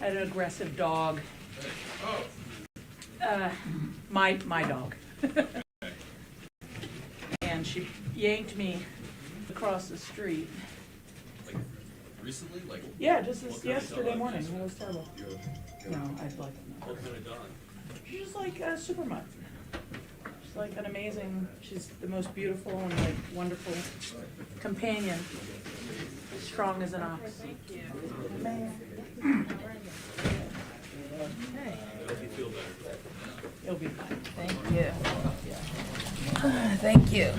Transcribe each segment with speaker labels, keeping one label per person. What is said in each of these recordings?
Speaker 1: had an aggressive dog. My dog. And she yanked me across the street.
Speaker 2: Like recently? Like
Speaker 1: Yeah, just yesterday morning. It was terrible. No, I'd like to know.
Speaker 2: what kind of dog?
Speaker 1: She's just like a super mutt. She's like an amazing, she's the most beautiful and like wonderful companion. Strong as an ox. Thank you.
Speaker 2: I hope you feel better.
Speaker 1: It'll be fine.
Speaker 3: Thank you. Thank you.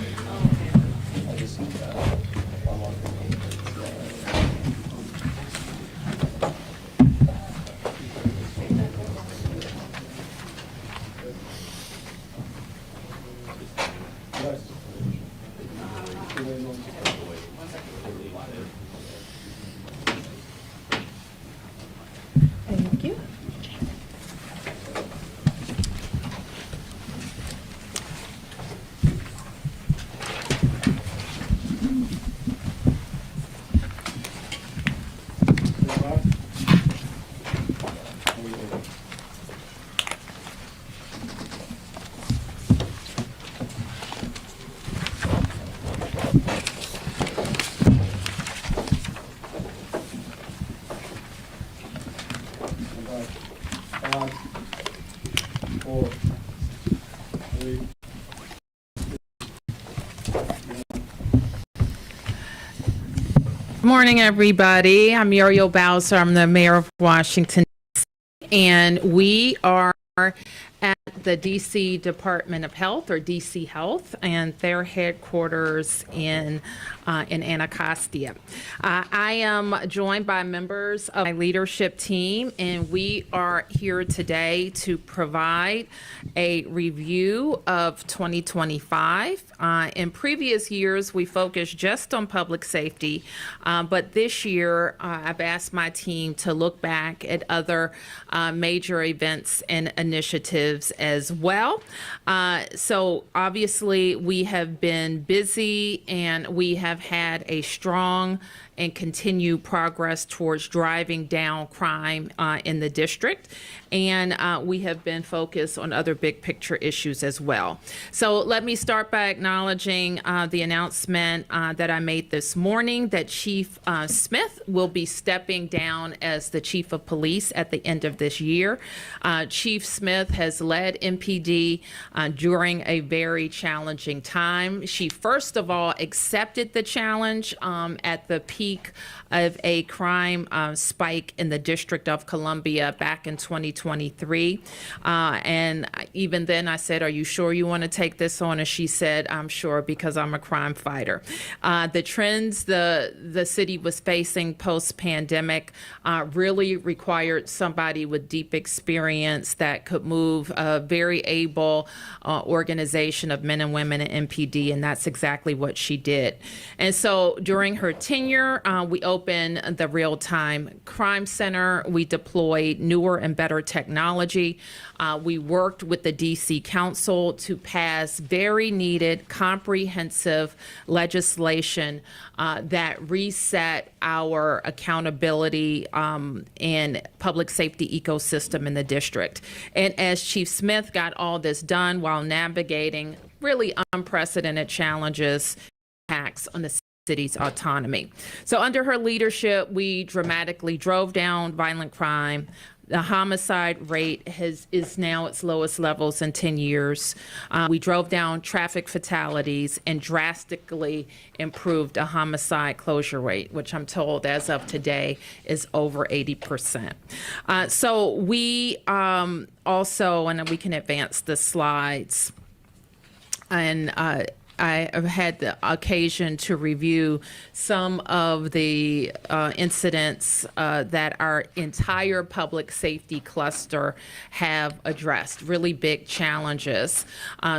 Speaker 3: Thank you. Good morning, everybody. I'm Muriel Bowser. I'm the mayor of Washington, and we are at the DC Department of Health, or DC Health, and their headquarters in Anacostia. I am joined by members of my leadership team, and we are here today to provide a review of 2025. In previous years, we focused just on public safety, but this year, I've asked my team to look back at other major events and initiatives as well. So obviously, we have been busy, and we have had a strong and continued progress towards driving down crime in the district. And we have been focused on other big picture issues as well. So let me start by acknowledging the announcement that I made this morning that Chief Smith will be stepping down as the Chief of Police at the end of this year. Chief Smith has led MPD during a very challenging time. She first of all accepted the challenge at the peak of a crime spike in the District of Columbia back in 2023. And even then I said, "Are you sure you want to take this on?" And she said, "I'm sure, because I'm a crime fighter." The trends the city was facing post-pandemic really required somebody with deep experience that could move a very able organization of men and women in MPD, and that's exactly what she did. And so during her tenure, we opened the Real-Time Crime Center. We deployed newer and better technology. We worked with the DC Council to pass very needed, comprehensive legislation that reset our accountability and public safety ecosystem in the district. And as Chief Smith got all this done while navigating really unprecedented challenges, impacts on the city's autonomy. So under her leadership, we dramatically drove down violent crime. The homicide rate is now its lowest levels in 10 years. We drove down traffic fatalities and drastically improved the homicide closure rate, which I'm told as of today is over 80%. So we also, and we can advance the slides, and I have had the occasion to review some of the incidents that our entire public safety cluster have addressed, really big challenges,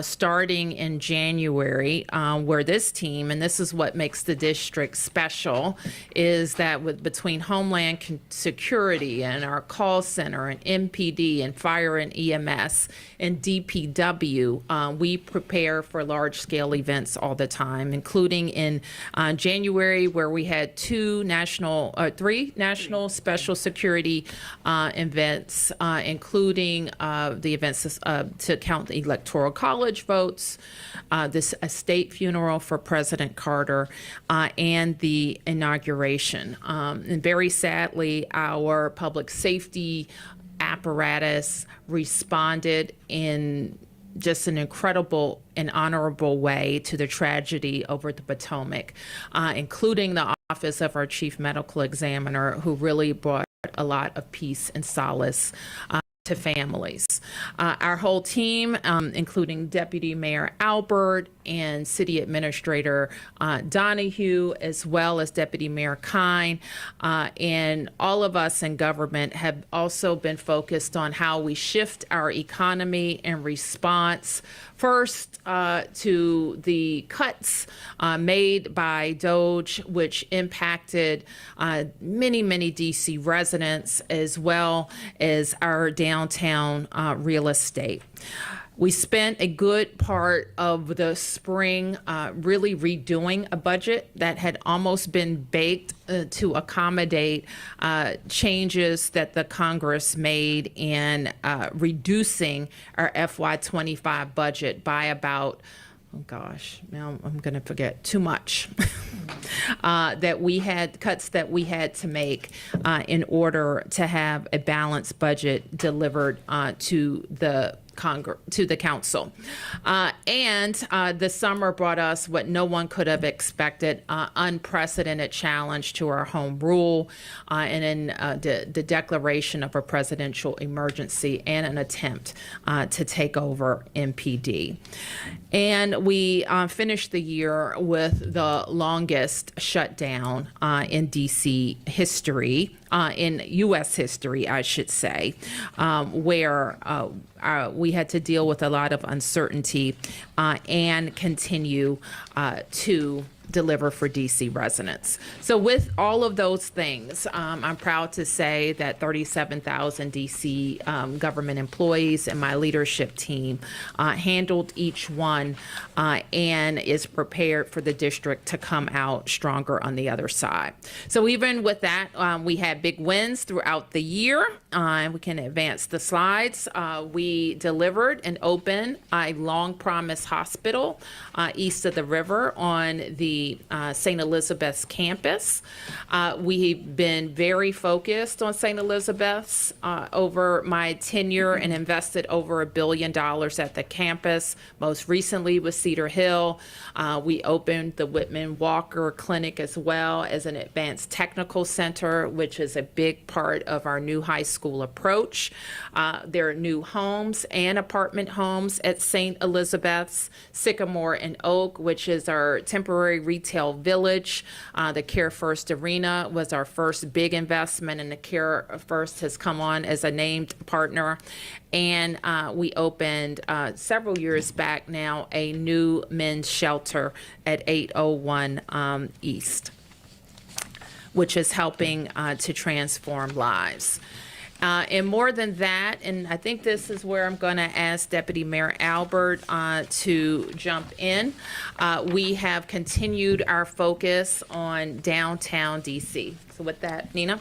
Speaker 3: starting in January, where this team, and this is what makes the district special, is that between Homeland Security and our call center and MPD and fire and EMS and DPW, we prepare for large-scale events events all the time, including in January, where we had three national special security events, including the events to count the Electoral College votes, a state funeral for President Carter, and the inauguration. And very sadly, our public safety apparatus responded in just an incredible and honorable way to the tragedy over the Potomac, including the office of our chief medical examiner, who really brought a lot of peace and solace to families. Our whole team, including Deputy Mayor Albert and City Administrator Donahue, as well as Deputy Mayor Kine, and all of us in government have also been focused on how we shift our economy in response first to the cuts made by DOGE, which impacted many DC residents, as well as our downtown real estate. We spent a good part of the spring really redoing a budget that had almost been baked to accommodate changes that the Congress made in reducing our FY25 budget by about, oh gosh, now I'm going to forget too much, that we had cuts that we had to make in order to have a balanced budget delivered to the council. And the summer brought us what no one could have expected, unprecedented challenge to our home rule, and then the declaration of a presidential emergency and an attempt to take over MPD. And we finished the year with the longest shutdown in DC history, in U.S. history, I should say, where we had to deal with a lot of uncertainty and continue to deliver for DC residents. So with all of those things, I'm proud to say that 37,000 DC government employees and my leadership team handled each one and is prepared for the district to come out stronger on the other side. So even with that, we had big wins throughout the year. We can advance the slides. We delivered and opened a long-promised hospital east of the river on the St. Elizabeth's campus. We've been very focused on St. Elizabeth's over my tenure and invested over $1 billion at the campus. Most recently with Cedar Hill, we opened the Whitman Walker Clinic as well as an advanced technical center, which is a big part of our new high school approach. There are new homes and apartment homes at St. Elizabeth's, Sycamore and Oak, which is our temporary retail village. The Care First Arena was our first big investment, and the Care First has come on as a named partner. And we opened several years back now a new men's shelter at 801 East, which is helping to transform lives. And more than that, and I think this is where I'm going to ask Deputy Mayor Albert to jump in, we have continued our focus on downtown DC. So with that, Nina?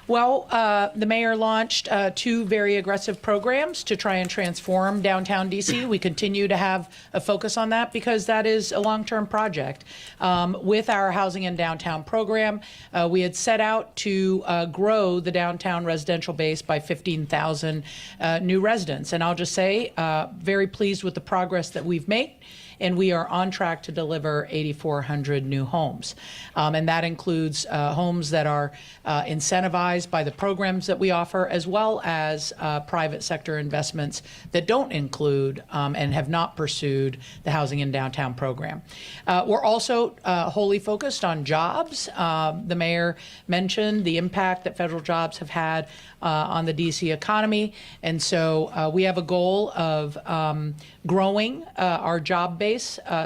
Speaker 1: Well, the mayor launched 2 very aggressive programs to try and transform downtown DC. We continue to have a focus on that because that is a long-term project. With our Housing in Downtown program, we had set out to grow the downtown residential base by 15,000 new residents. And I'll just say, very pleased with the progress that we've made. And we are on track to deliver 8,400 new homes. And that includes homes that are incentivized by the programs that we offer, as well as private sector investments that don't include and have not pursued the Housing in Downtown program. We're also wholly focused on jobs. The mayor mentioned the impact that federal jobs have had on the DC economy. And so we have a goal of growing our job base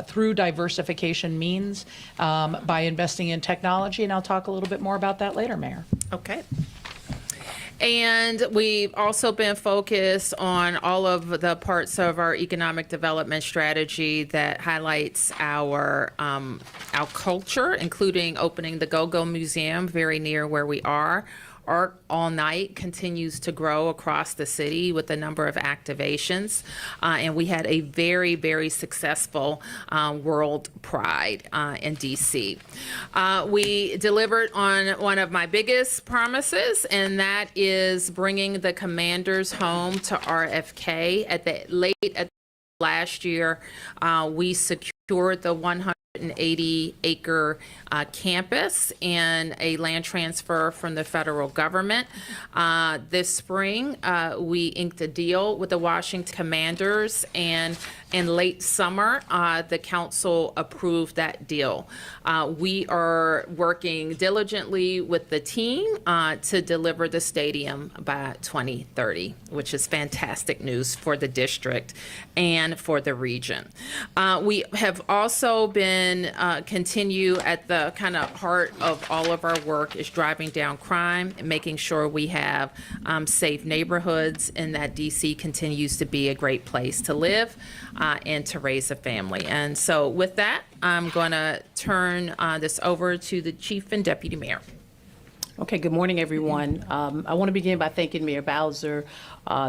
Speaker 1: through diversification means by investing in technology. And I'll talk a little bit more about that later, Mayor.
Speaker 3: Okay. And we've also been focused on all of the parts of our economic development strategy that highlights our culture, including opening the Go-Go Museum very near where we are. Art All Night continues to grow across the city with a number of activations. And we had a very, very successful World Pride in DC. We delivered on one of my biggest promises, and that is bringing the commanders home to RFK. At last year, we secured the 180-acre campus and a land transfer from the federal government. This spring, we inked a deal with the Washington Commanders, and in late summer, the council approved that deal. We are working diligently with the team to deliver the stadium by 2030, which is fantastic news for the district and for the region. We have also been continue at the kind of heart of all of our work is driving down crime and making sure we have safe neighborhoods, and that DC continues to be a great place to live and to raise a family. And so with that, I'm going to turn this over to the Chief and Deputy Mayor.
Speaker 4: Okay, good morning, everyone. I want to begin by thanking Mayor Bowser,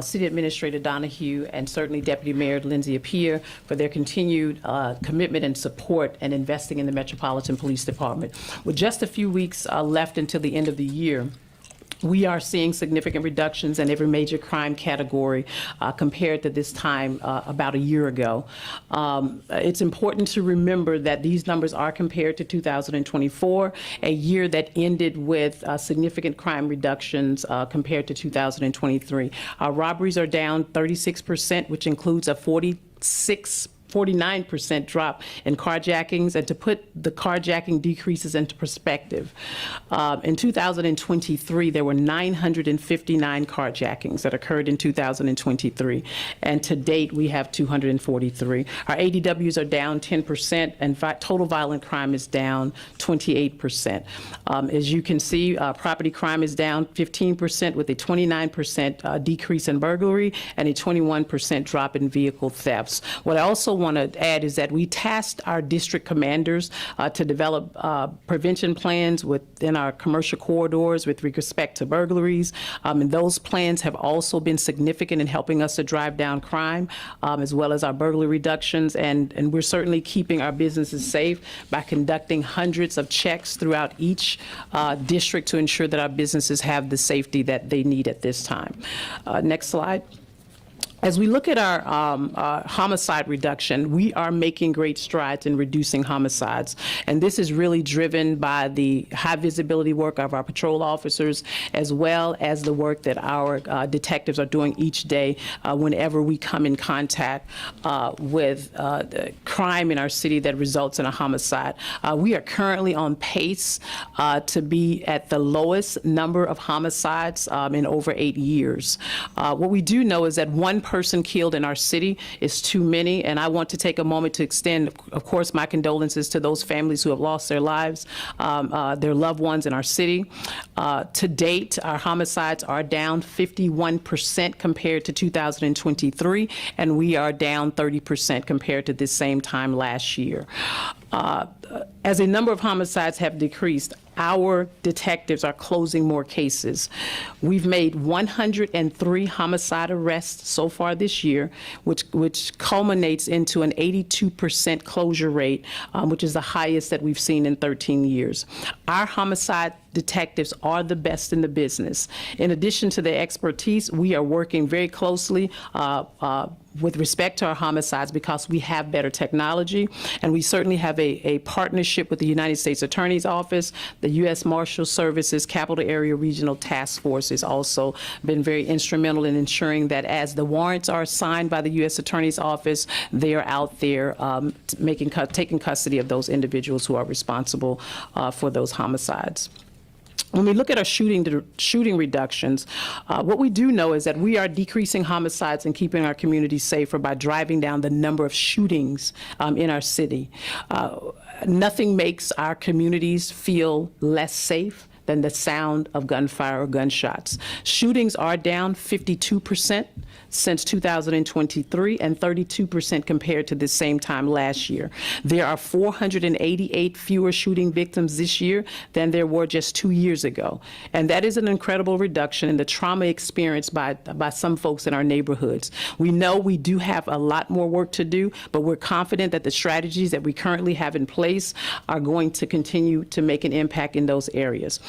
Speaker 4: City Administrator Donahue, and certainly Deputy Mayor Lindsay Appiah for their continued commitment and support and investing in the Metropolitan Police Department. With just a few weeks left until the end of the year, we are seeing significant reductions in every major crime category compared to this time about a year ago. It's important to remember that these numbers are compared to 2024, a year that ended with significant crime reductions compared to 2023. Our robberies are down 36%, which includes a 49% drop in carjackings. And to put the carjacking decreases into perspective, in 2023, there were 959 carjackings that occurred in 2023. And to date, we have 243. Our ADWs are down 10%, and total violent crime is down 28%. As you can see, property crime is down 15% with a 29% decrease in burglary and a 21% drop in vehicle thefts. What I also want to add is that we tasked our district commanders to develop prevention plans within our commercial corridors with respect to burglaries. And those plans have also been significant in helping us to drive down crime, as well as our burglary reductions. And we're certainly keeping our businesses safe by conducting hundreds of checks throughout each district to ensure that our businesses have the safety that they need at this time. Next slide. As we look at our homicide reduction, we are making great strides in reducing homicides. And this is really driven by the high visibility work of our patrol officers, as well as the work that our detectives are doing each day whenever we come in contact with the crime in our city that results in a homicide. We are currently on pace to be at the lowest number of homicides in over 8 years. What we do know is that one person killed in our city is too many, and I want to take a moment to extend, of course, my condolences to those families who have lost their lives, their loved ones in our city. To date, our homicides are down 51% compared to 2023, and we are down 30% compared to this same time last year. As a number of homicides have decreased, our detectives are closing more cases. We've made 103 homicide arrests so far this year, which culminates into an 82% closure rate, which is the highest that we've seen in 13 years. Our homicide detectives are the best in the business. In addition to their expertise, we are working very closely with respect to our homicides because we have better technology, and we certainly have a partnership with the United States Attorney's Office. The U.S. Marshal Service's Capital Area Regional Task Force has also been very instrumental in ensuring that as the warrants are signed by the U.S. Attorney's Office, they are out there taking custody of those individuals who are responsible for those homicides. When we look at our shooting reductions, what we do know is that we are decreasing homicides and keeping our communities safer by driving down the number of shootings in our city. Nothing makes our communities feel less safe than the sound of gunfire or gunshots. Shootings are down 52% since 2023 and 32% compared to the same time last year. There are 488 fewer shooting victims this year than there were just 2 years ago. And that is an incredible reduction in the trauma experienced by some folks in our neighborhoods. We know we do have a lot more work to do, but we're confident that the strategies that we currently have in place are going to continue to make an impact in those areas.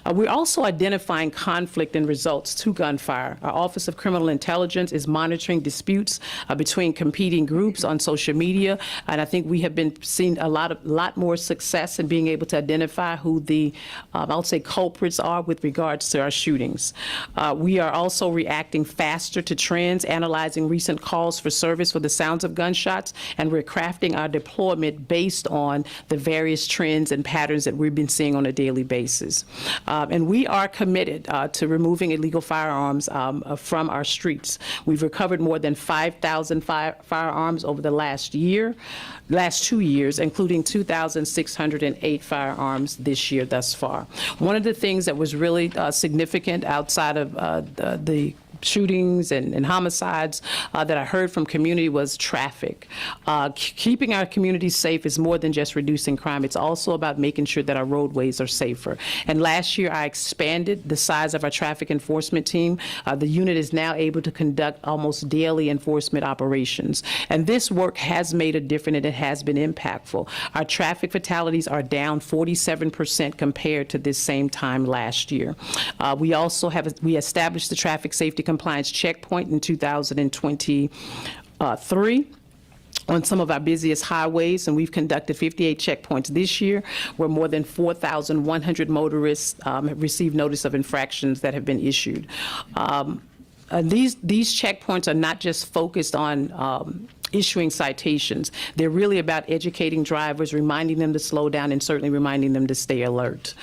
Speaker 4: We're also identifying conflict and results to gunfire. Our Office of Criminal Intelligence is monitoring disputes between competing groups on social media, and I think we have been seeing a lot more success in being able to identify who the, I'll say, culprits are with regards to our shootings. We are also reacting faster to trends, analyzing recent calls for service for the sounds of gunshots, and we're crafting our deployment based on the various trends and patterns that we've been seeing on a daily basis. And we are committed to removing illegal firearms from our streets. We've recovered more than 5,000 firearms over the last 2 years, including 2,608 firearms this year thus far. One of the things that was really significant outside of the shootings and homicides that I heard from community was traffic. Keeping our communities safe is more than just reducing crime. It's also about making sure that our roadways are safer. And last year, I expanded the size of our traffic enforcement team. The unit is now able to conduct almost daily enforcement operations. And this work has made a difference, and it has been impactful. Our traffic fatalities are down 47% compared to this same time last year. We also we established the traffic safety compliance checkpoint in 2023 on some of our busiest highways, and we've conducted 58 checkpoints this year, where more than 4,100 motorists have received notice of infractions that have been issued. These checkpoints are not just focused on issuing citations. They're really about educating drivers, reminding them to slow down, and certainly reminding them to stay alert.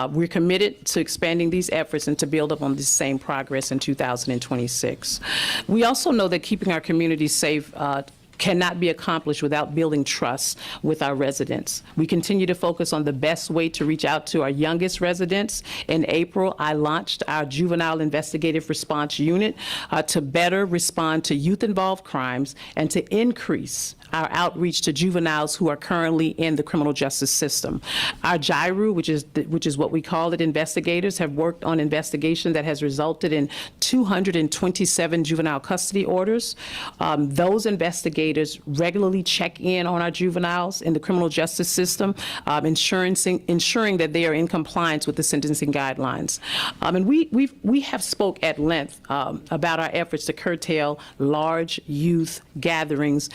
Speaker 4: We're committed to expanding these efforts and to build up on this same progress in 2026. We also know that keeping our communities safe cannot be accomplished without building trust with our residents. We continue to focus on the best way to reach out to our youngest residents. In April, I launched our Juvenile Investigative Response Unit to better respond to youth-involved crimes and to increase our outreach to juveniles who are currently in the criminal justice system. Our JIRU, which is what we call it, investigators have worked on investigation that has resulted in 227 juvenile custody orders. Those investigators regularly check in on our juveniles in the criminal justice system, ensuring that they are in compliance with the sentencing guidelines. And we have spoke at length about our efforts to curtail large youth gatherings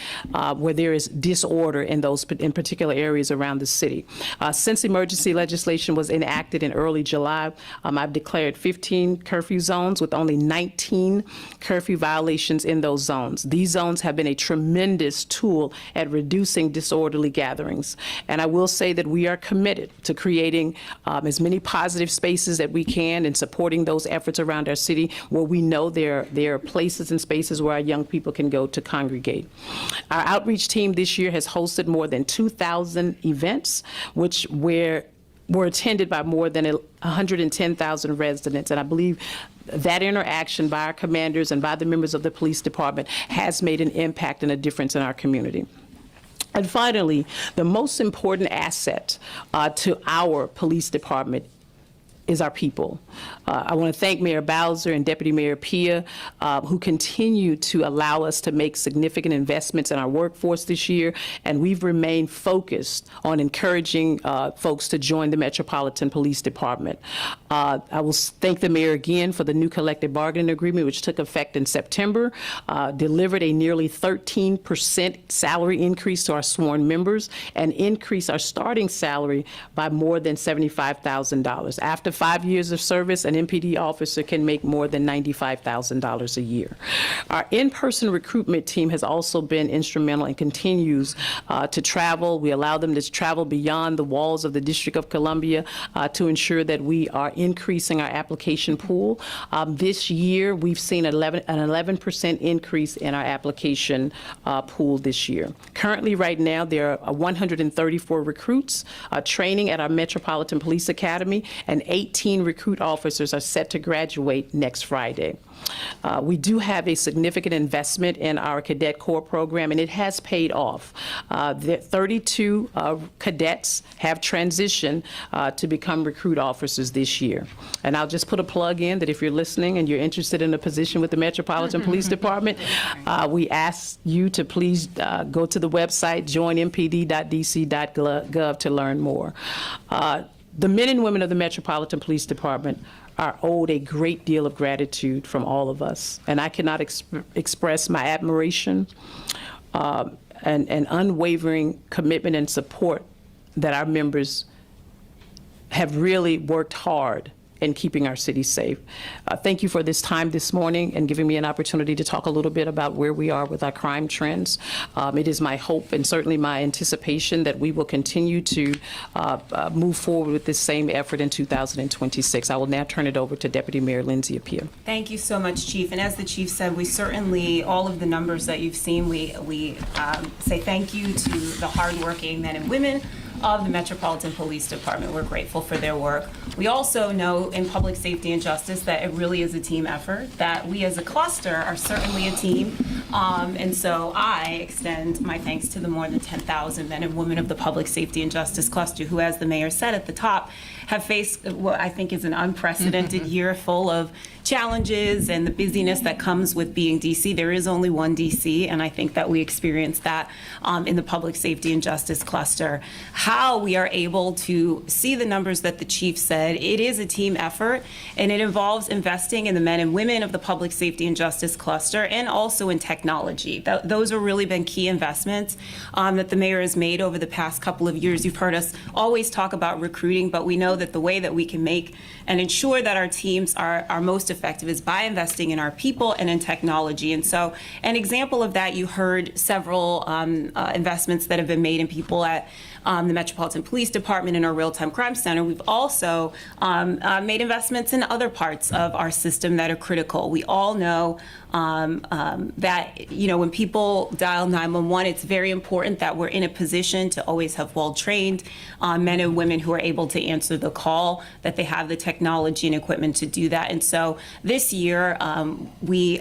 Speaker 4: where there is disorder in particular areas around the city. Since emergency legislation was enacted in early July, I've declared 15 curfew zones with only 19 curfew violations in those zones. These zones have been a tremendous tool at reducing disorderly gatherings. And I will say that we are committed to creating as many positive spaces that we can and supporting those efforts around our city where we know there are places and spaces where our young people can go to congregate. Our outreach team this year has hosted more than 2,000 events, which were attended by more than 110,000 residents. And I believe that interaction by our commanders and by the members of the police department has made an impact and a difference in our community. And finally, the most important asset to our police department is our people. I want to thank Mayor Bowser and Deputy Mayor Pia, who continue to allow us to make significant investments in our workforce this year, and we've remained focused on encouraging folks to join the Metropolitan Police Department. I will thank the mayor again for the new collective bargaining agreement, which took effect in September, delivered a nearly 13% salary increase to our sworn members, and increased our starting salary by more than $75,000. After 5 years of service, an MPD officer can make more than $95,000 a year. Our in-person recruitment team has also been instrumental and continues to travel. We allow them to travel beyond the walls of the District of Columbia to ensure that we are increasing our application pool. This year, we've seen an 11% increase in our application pool this year. Currently, right now, there are 134 recruits training at our Metropolitan Police Academy, and 8 18 recruit officers are set to graduate next Friday. We do have a significant investment in our Cadet Corps program, and it has paid off. 32 cadets have transitioned to become recruit officers this year. And I'll just put a plug in that if you're listening and you're interested in a position with the Metropolitan Police Department, we ask you to please go to the website, joinmpd.dc.gov to learn more. The men and women of the Metropolitan Police Department are owed a great deal of gratitude from all of us. And I cannot express my admiration and unwavering commitment and support that our members have really worked hard in keeping our city safe. Thank you for this time this morning and giving me an opportunity to talk a little bit about where we are with our crime trends. It is my hope and certainly my anticipation that we will continue to move forward with this same effort in 2026. I will now turn it over to Deputy Mayor Lindsay Appiah.
Speaker 5: Thank you so much, Chief. And as the Chief said, we certainly, all of the numbers that you've seen, we say thank you to the hardworking men and women of the Metropolitan Police Department. We're grateful for their work. We also know in public safety and justice that it really is a team effort, that we as a cluster are certainly a team. And so I extend my thanks to the more than 10,000 men and women of the public safety and justice cluster who, as the mayor said at the top, have faced what I think is an unprecedented year full of challenges and the busyness that comes with being DC. There is only one DC, and I think that we experienced that in the public safety and justice cluster. How we are able to see the numbers that the chief said, it is a team effort, and it involves investing in the men and women of the public safety and justice cluster and also in technology. Those have really been key investments that the mayor has made over the past couple of years. You've heard us always talk about recruiting, but we know that the way that we can make and ensure that our teams are most effective is by investing in our people and in technology. And so an example of that, you heard several investments that have been made in people at the Metropolitan Police Department and our Real-Time Crime Center. We've also made investments in other parts of our system that are critical. We all know that, you know, when people dial 911, it's very important that we're in a position to always have well-trained men and women who are able to answer the call, that they have the technology and equipment to do that. And so this year, we,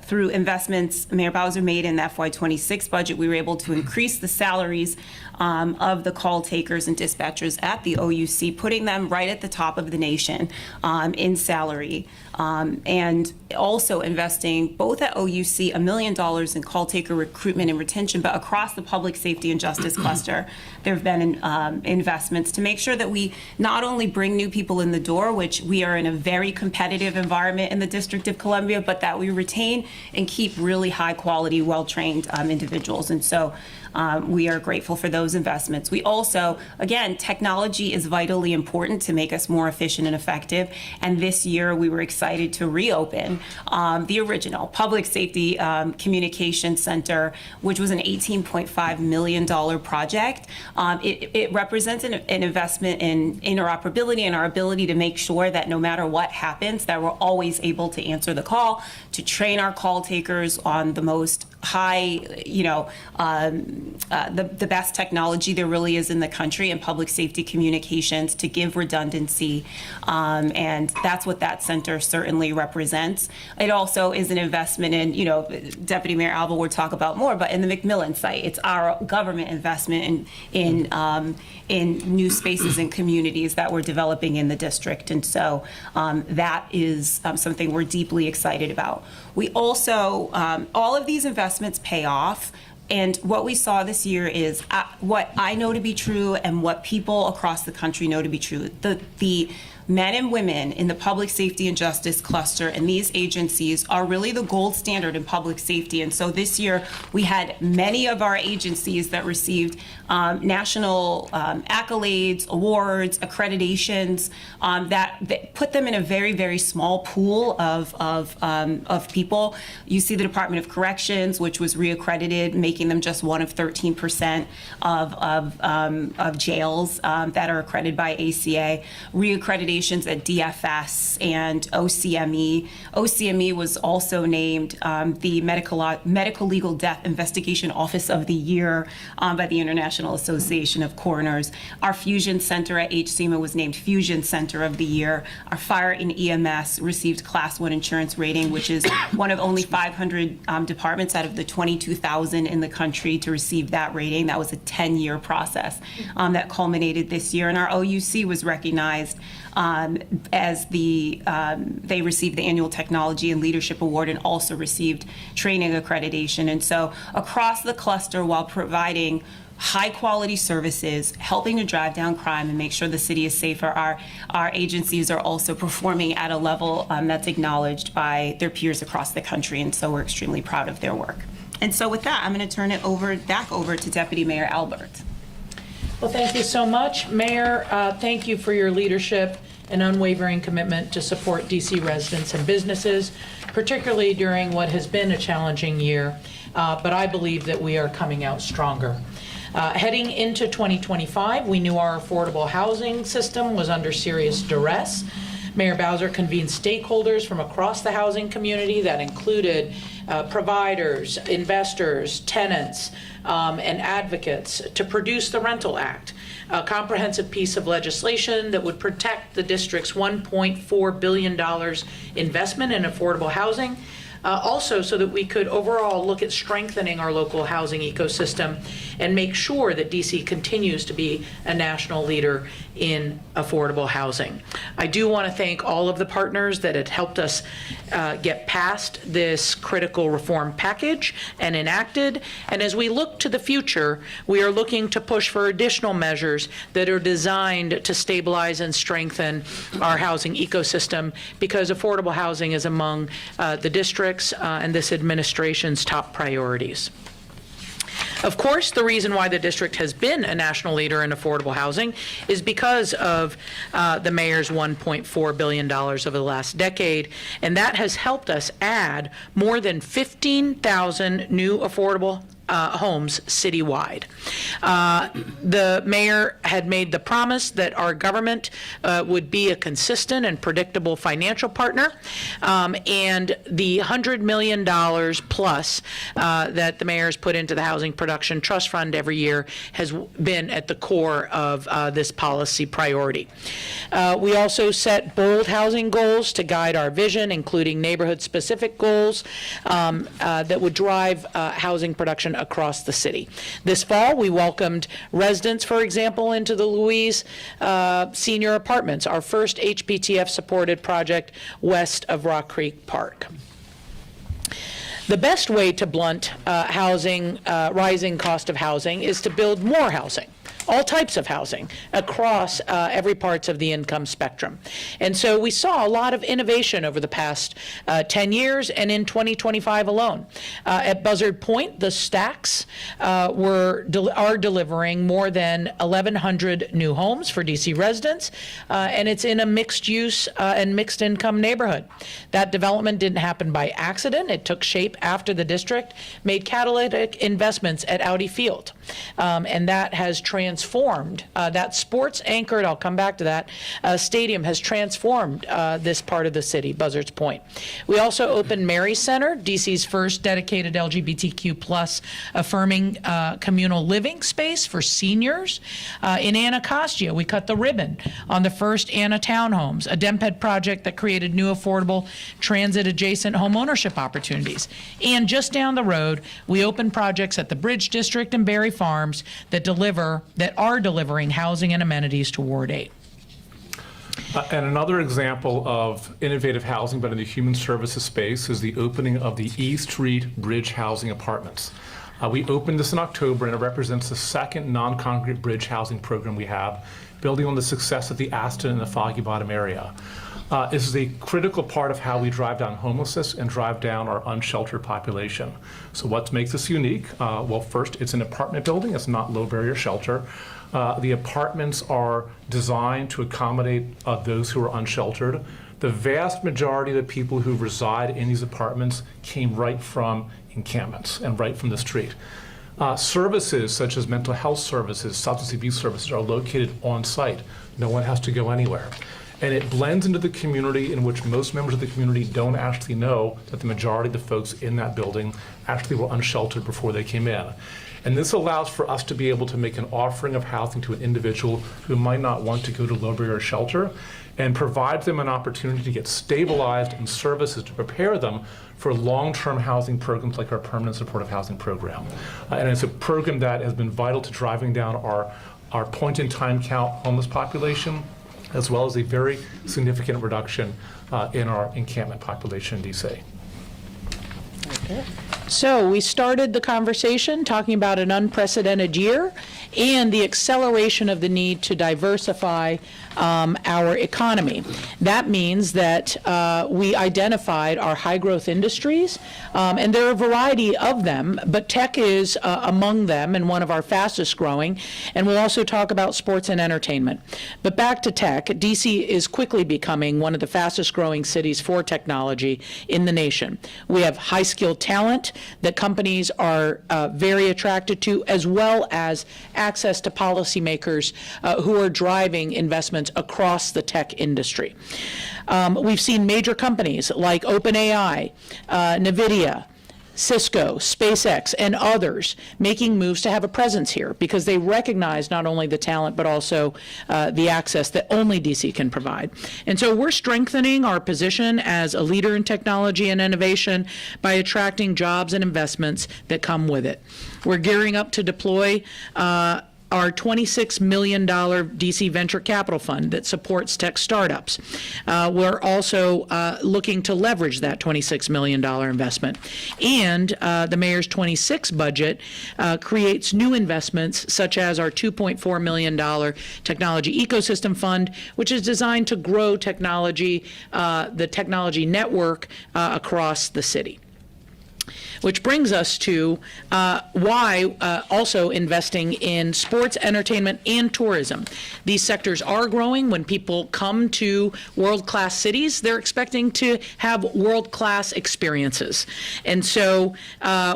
Speaker 5: through investments Mayor Bowser made in the FY26 budget, we were able to increase the salaries of the call takers and dispatchers at the OUC, putting them right at the top of the nation in salary. And also investing both at OUC $1 million in call taker recruitment and retention, but across the public safety and justice cluster, there have been investments to make sure that we not only bring new people in the door, which we are in a very competitive environment in the District of Columbia, but that we retain and keep really high quality, well-trained individuals. And so we are grateful for those investments. We also, again, technology is vitally important to make us more efficient and effective. And this year we were excited to reopen the original Public Safety Communication Center, which was an $18.5 million project. It represents an investment in interoperability and our ability to make sure that no matter what happens, that we're always able to answer the call, to train our call takers on the most high, the best technology there really is in the country in public safety communications to give redundancy. And that's what that center certainly represents. It also is an investment in, Deputy Mayor Alba will talk about more, but in the McMillan site, it's our government investment in new spaces and communities that we're developing in the district. And so that is something we're deeply excited about. We also, all of these investments pay off. And what we saw this year is what I know to be true and what people across the country know to be true. The men and women in the public safety and justice cluster and these agencies are really the gold standard in public safety. And so this year we had many of our agencies that received national accolades, awards, accreditations that put them in a very, very small pool of people. You see the Department of Corrections, which was reaccredited, making them just one of 13% of jails that are accredited by ACA. Reaccreditation accreditations at DFS and OCME. OCME was also named the Medical Legal Death Investigation Office of the Year by the International Association of Coroners. Our Fusion Center at HCMA was named Fusion Center of the Year. Our Fire and EMS received Class 1 insurance rating, which is one of only 500 departments out of the 22,000 in the country to receive that rating. That was a 10-year process that culminated this year. And our OUC was recognized as they received the Annual Technology and Leadership Award and also received training accreditation. And so across the cluster, while providing high-quality services, helping to drive down crime and make sure the city is safer, our agencies are also performing at a level that's acknowledged by their peers across the country, and so we're extremely proud of their work. And so with that, I'm going to turn it back over to Deputy Mayor Albert.
Speaker 1: Well, thank you so much. Mayor, thank you for your leadership and unwavering commitment to support DC residents and businesses, particularly during what has been a challenging year, but I believe that we are coming out stronger. Heading into 2025, we knew our affordable housing system was under serious duress. Mayor Bowser convened stakeholders from across the housing community that included providers, investors, tenants, and advocates to produce the Rental Act, a comprehensive piece of legislation that would protect the district's $1.4 billion investment in affordable housing. Also, so that we could overall look at strengthening our local housing ecosystem and make sure that DC continues to be a national leader in affordable housing. I do want to thank all of the partners that had helped us get past this critical reform package and enacted. And as we look to the future, we are looking to push for additional measures that are designed to stabilize and strengthen our housing ecosystem, because affordable housing is among the district's and this administration's top priorities. Of course, the reason why the district has been a national leader in affordable housing is because of the mayor's $1.4 billion over the last decade, and that has helped us add more than 15,000 new affordable homes citywide. The mayor had made the promise that our government would be a consistent and predictable financial partner, and the $100 million plus that the mayor's put into the Housing Production Trust Fund every year has been at the core of this policy priority. We also set bold housing goals to guide our vision, including neighborhood-specific goals that would drive housing production across the city. This fall, we welcomed residents, for example, into the Louise Senior Apartments, our first HPTF-supported project west of Rock Creek Park. The best way to blunt rising cost of housing is to build more housing. All types of housing across every parts of the income spectrum. And so we saw a lot of innovation over the past 10 years and in 2025 alone. At Buzzard Point, the stacks are delivering more than 1,100 new homes for DC residents, and it's in a mixed use and mixed income neighborhood. That development didn't happen by accident. It took shape after the district made catalytic investments at Audi Field, and that has transformed that sports anchored, I'll come back to that, stadium has transformed this part of the city, Buzzards Point. We also opened Mary Center, DC's first dedicated LGBTQ plus affirming communal living space for seniors. In Anacostia, we cut the ribbon on the first Anna Townhomes, a DEMPED project that created new affordable transit adjacent home ownership opportunities. And just down the road, we opened projects at the Bridge District and Berry Farms that are delivering housing and amenities to Ward 8.
Speaker 6: And another example of innovative housing, but in the human services space, is the opening of the E Street Bridge Housing Apartments. We opened this in October, and it represents the second non-concrete bridge housing program we have, building on the success of the Aston and the Foggy Bottom area. This is a critical part of how we drive down homelessness and drive down our unsheltered population. So what makes this unique? Well, first, it's an apartment building. It's not low barrier shelter. The apartments are designed to accommodate those who are unsheltered. The vast majority of the people who reside in these apartments came right from encampments and right from the street. Services such as mental health services, substance abuse services are located on site. No one has to go anywhere. And it blends into the community in which most members of the community don't actually know that the majority of the folks in that building actually were unsheltered before they came in. And this allows for us to be able to make an offering of housing to an individual who might not want to go to low-barrier shelter, and provides them an opportunity to get stabilized in services to prepare them for long-term housing programs like our permanent supportive housing program. And it's a program that has been vital to driving down our point-in-time count homeless population, as well as a very significant reduction in our encampment population in DC.
Speaker 1: So we started the conversation talking about an unprecedented year and the acceleration of the need to diversify our economy. That means that we identified our high-growth industries, and there are a variety of them, but tech is among them and one of our fastest growing, and we'll also talk about sports and entertainment. But back to tech, DC is quickly becoming one of the fastest growing cities for technology in the nation. We have high-skilled talent that companies are very attracted to, as well as access to policymakers who are driving investments across the tech industry. We've seen major companies like OpenAI, NVIDIA, Cisco, SpaceX, and others making moves to have a presence here because they recognize not only the talent but also the access that only DC can provide. And so we're strengthening our position as a leader in technology and innovation by attracting jobs and investments that come with it. We're gearing up to deploy our $26 million DC Venture Capital Fund that supports tech startups. We're also looking to leverage that $26 million investment. And the mayor's 26 budget creates new investments, such as our $2.4 million Technology Ecosystem Fund, which is designed to grow technology, the technology network across the city. Which brings us to why also investing in sports, entertainment, and tourism. These sectors are growing. When people come to world-class cities, they're expecting to have world-class experiences. And so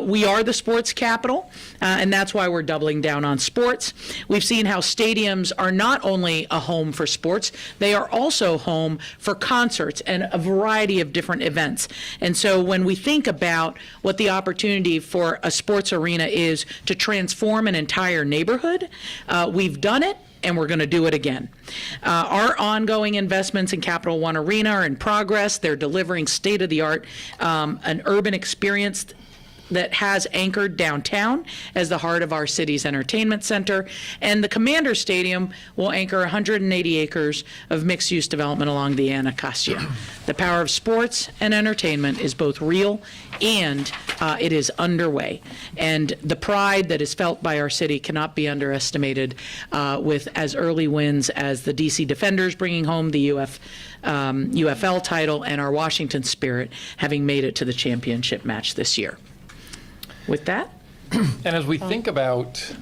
Speaker 1: we are the sports capital, and that's why we're doubling down on sports. We've seen how stadiums are not only a home for sports, they are also home for concerts and a variety of different events. And so when we think about what the opportunity for a sports arena is to transform an entire neighborhood, we've done it, and we're going to do it again. Our ongoing investments in Capital One Arena are in progress. They're delivering state-of-the-art, an urban experience that has anchored downtown as the heart of our city's entertainment center. And the Commander Stadium will anchor 180 acres of mixed-use development along the Anacostia. The power of sports and entertainment is both real and it is underway. And the pride that is felt by our city cannot be underestimated with as early wins as the DC Defenders bringing home the UFL title and our Washington Spirit having made it to the championship match this year. With that?
Speaker 7: And as we think about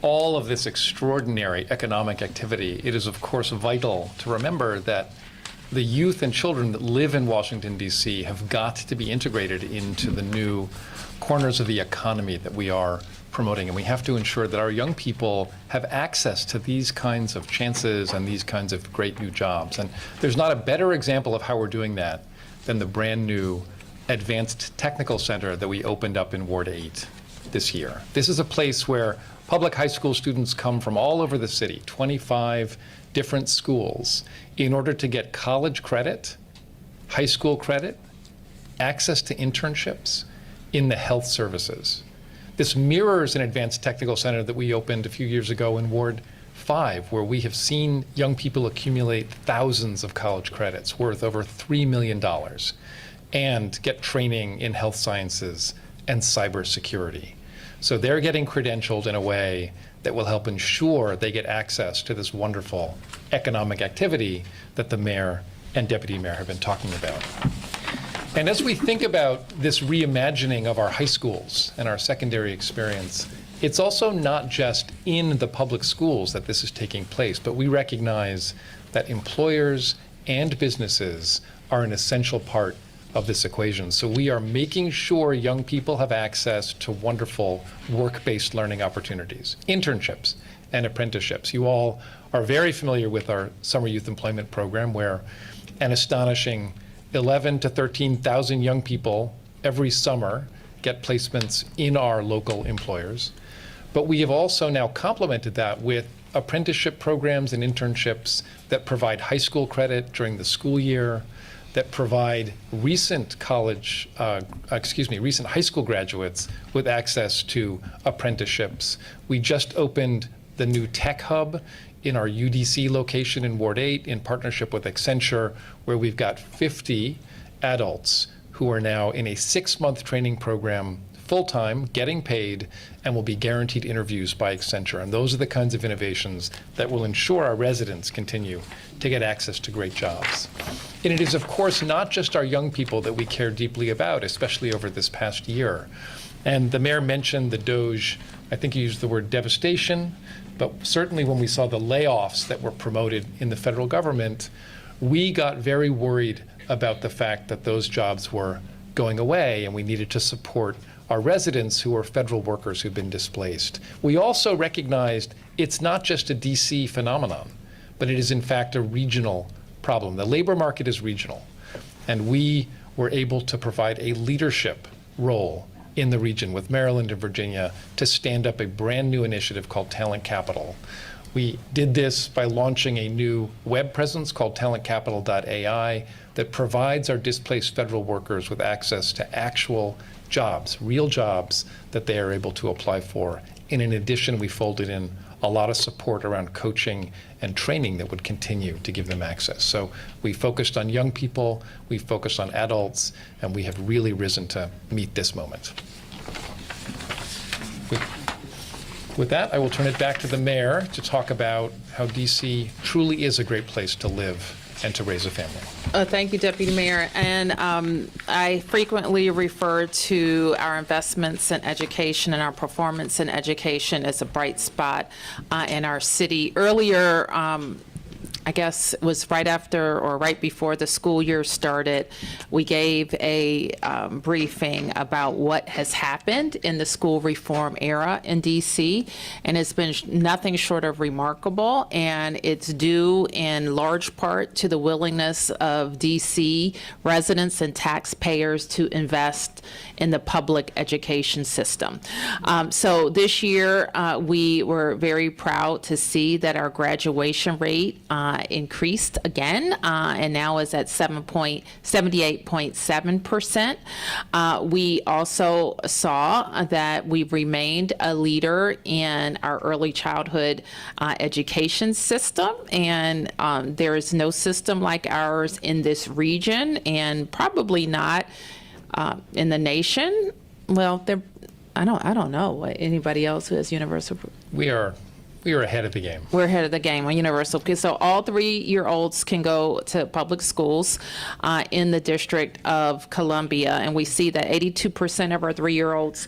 Speaker 7: all of this extraordinary economic activity, it is of course vital to remember that the youth and children that live in Washington, D.C. have got to be integrated into the new corners of the economy that we are promoting. And we have to ensure that our young people have access to these kinds of chances and these kinds of great new jobs. And there's not a better example of how we're doing that than the brand new Advanced Technical Center that we opened up in Ward 8 this year. This is a place where public high school students come from all over the city, 25 different schools, in order to get college credit, high school credit, access to internships in the health services. This mirrors an Advanced Technical Center that we opened a few years ago in Ward 5, where we have seen young people accumulate thousands of college credits worth over $3 million. And get training in health sciences and cybersecurity. So they're getting credentialed in a way that will help ensure they get access to this wonderful economic activity that the mayor and deputy mayor have been talking about. And as we think about this reimagining of our high schools and our secondary experience, it's also not just in the public schools that this is taking place, but we recognize that employers and businesses are an essential part of this equation. So we are making sure young people have access to wonderful work-based learning opportunities, internships and apprenticeships. You all are very familiar with our summer youth employment program, where an astonishing 11 to 13,000 young people every summer get placements in our local employers. But we have also now complemented that with apprenticeship programs and internships that provide high school credit during the school year, that provide recent recent high school graduates with access to apprenticeships. We just opened the new tech hub in our UDC location in Ward 8 in partnership with Accenture, where we've got 50 adults who are now in a 6-month training program full-time, getting paid, and will be guaranteed interviews by Accenture. And those are the kinds of innovations that will ensure our residents continue to get access to great jobs. And it is, of course, not just our young people that we care deeply about, especially over this past year. And the mayor mentioned the DOGE, I think he used the word devastation, but certainly when we saw the layoffs that were promoted in the federal government, we got very worried about the fact that those jobs were going away, and we needed to support our residents who are federal workers who've been displaced. We also recognized it's not just a DC phenomenon, but it is in fact a regional problem. The labor market is regional, and we were able to provide a leadership role in the region with Maryland and Virginia to stand up a brand new initiative called Talent Capital. We did this by launching a new web presence called talentcapital.ai that provides our displaced federal workers with access to actual jobs, real jobs that they are able to apply for. And in addition, we folded in a lot of support around coaching and training that would continue to give them access. So we focused on young people, we focused on adults, and we have really risen to meet this moment. With that, I will turn it back to the mayor to talk about how DC truly is a great place to live and to raise a family.
Speaker 3: Thank you, Deputy Mayor. And I frequently refer to our investments in education and our performance in education as a bright spot in our city. Earlier, I guess it was right after or right before the school year started, we gave a briefing about what has happened in the school reform era in DC, and it's been nothing short of remarkable, and it's due in large part to the willingness of DC residents and taxpayers to invest in the public education system. So this year, we were very proud to see that our graduation rate increased again, and now is at 78.7%. We also saw that we've remained a leader in our early childhood education system, and there is no system like ours in this region, and probably not in the nation. Well, I don't know anybody else who has universal.
Speaker 7: We are ahead of the game.
Speaker 3: We're ahead of the game on universal. So all 3-year-olds can go to public schools in the District of Columbia, and we see that 82% of our 3-year-olds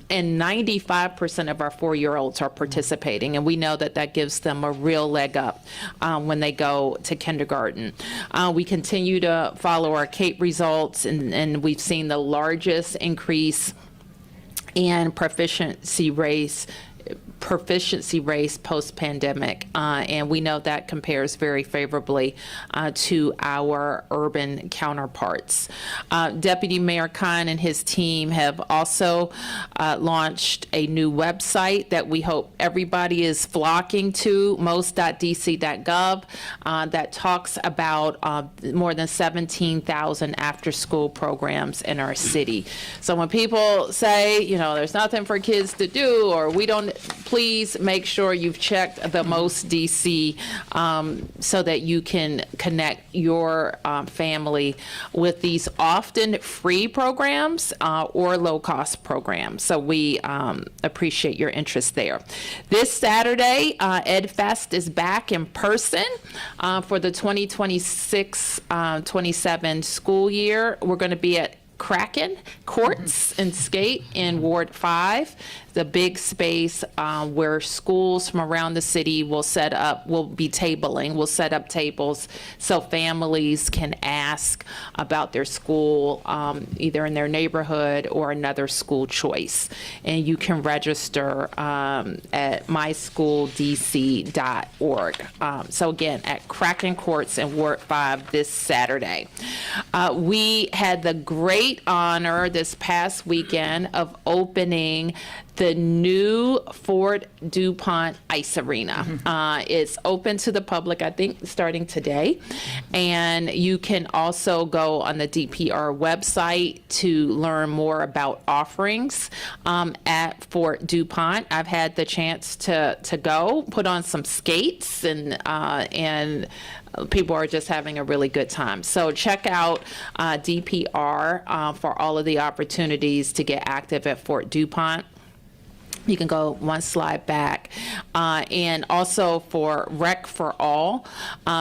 Speaker 3: and 95% of our 4-year-olds are participating, and we know that that gives them a real leg up when they go to kindergarten. We continue to follow our CAPE results, and we've seen the largest increase in proficiency rates post-pandemic, and we know that compares very favorably to our urban counterparts. Deputy Mayor Khan and his team have also launched a new website that we hope everybody is flocking to, most.dc.gov, that talks about more than 17,000 after-school programs in our city. So when people say, there's nothing for kids to do, or we don't, please make sure you've checked the Most DC so that you can connect your family with these often free programs or low-cost programs. So we appreciate your interest there. This Saturday, EdFest is back in person for the 2026-27 school year. We're going to be at Kraken Courts and Skate in Ward 5. The big space where schools from around the city will set up tables so families can ask about their school, either in their neighborhood or another school choice. And you can register at myschooldc.org. So again, at Kraken Courts in Ward 5 this Saturday. We had the great honor this past weekend of opening the new Fort DuPont Ice Arena. It's open to the public, I think, starting today. And you can also go on the DPR website to learn more about offerings at Fort DuPont. I've had the chance to go, put on some skates, and people are just having a really good time. So check out DPR for all of the opportunities to get active at Fort DuPont. You can go one slide back. And also for Rec for All,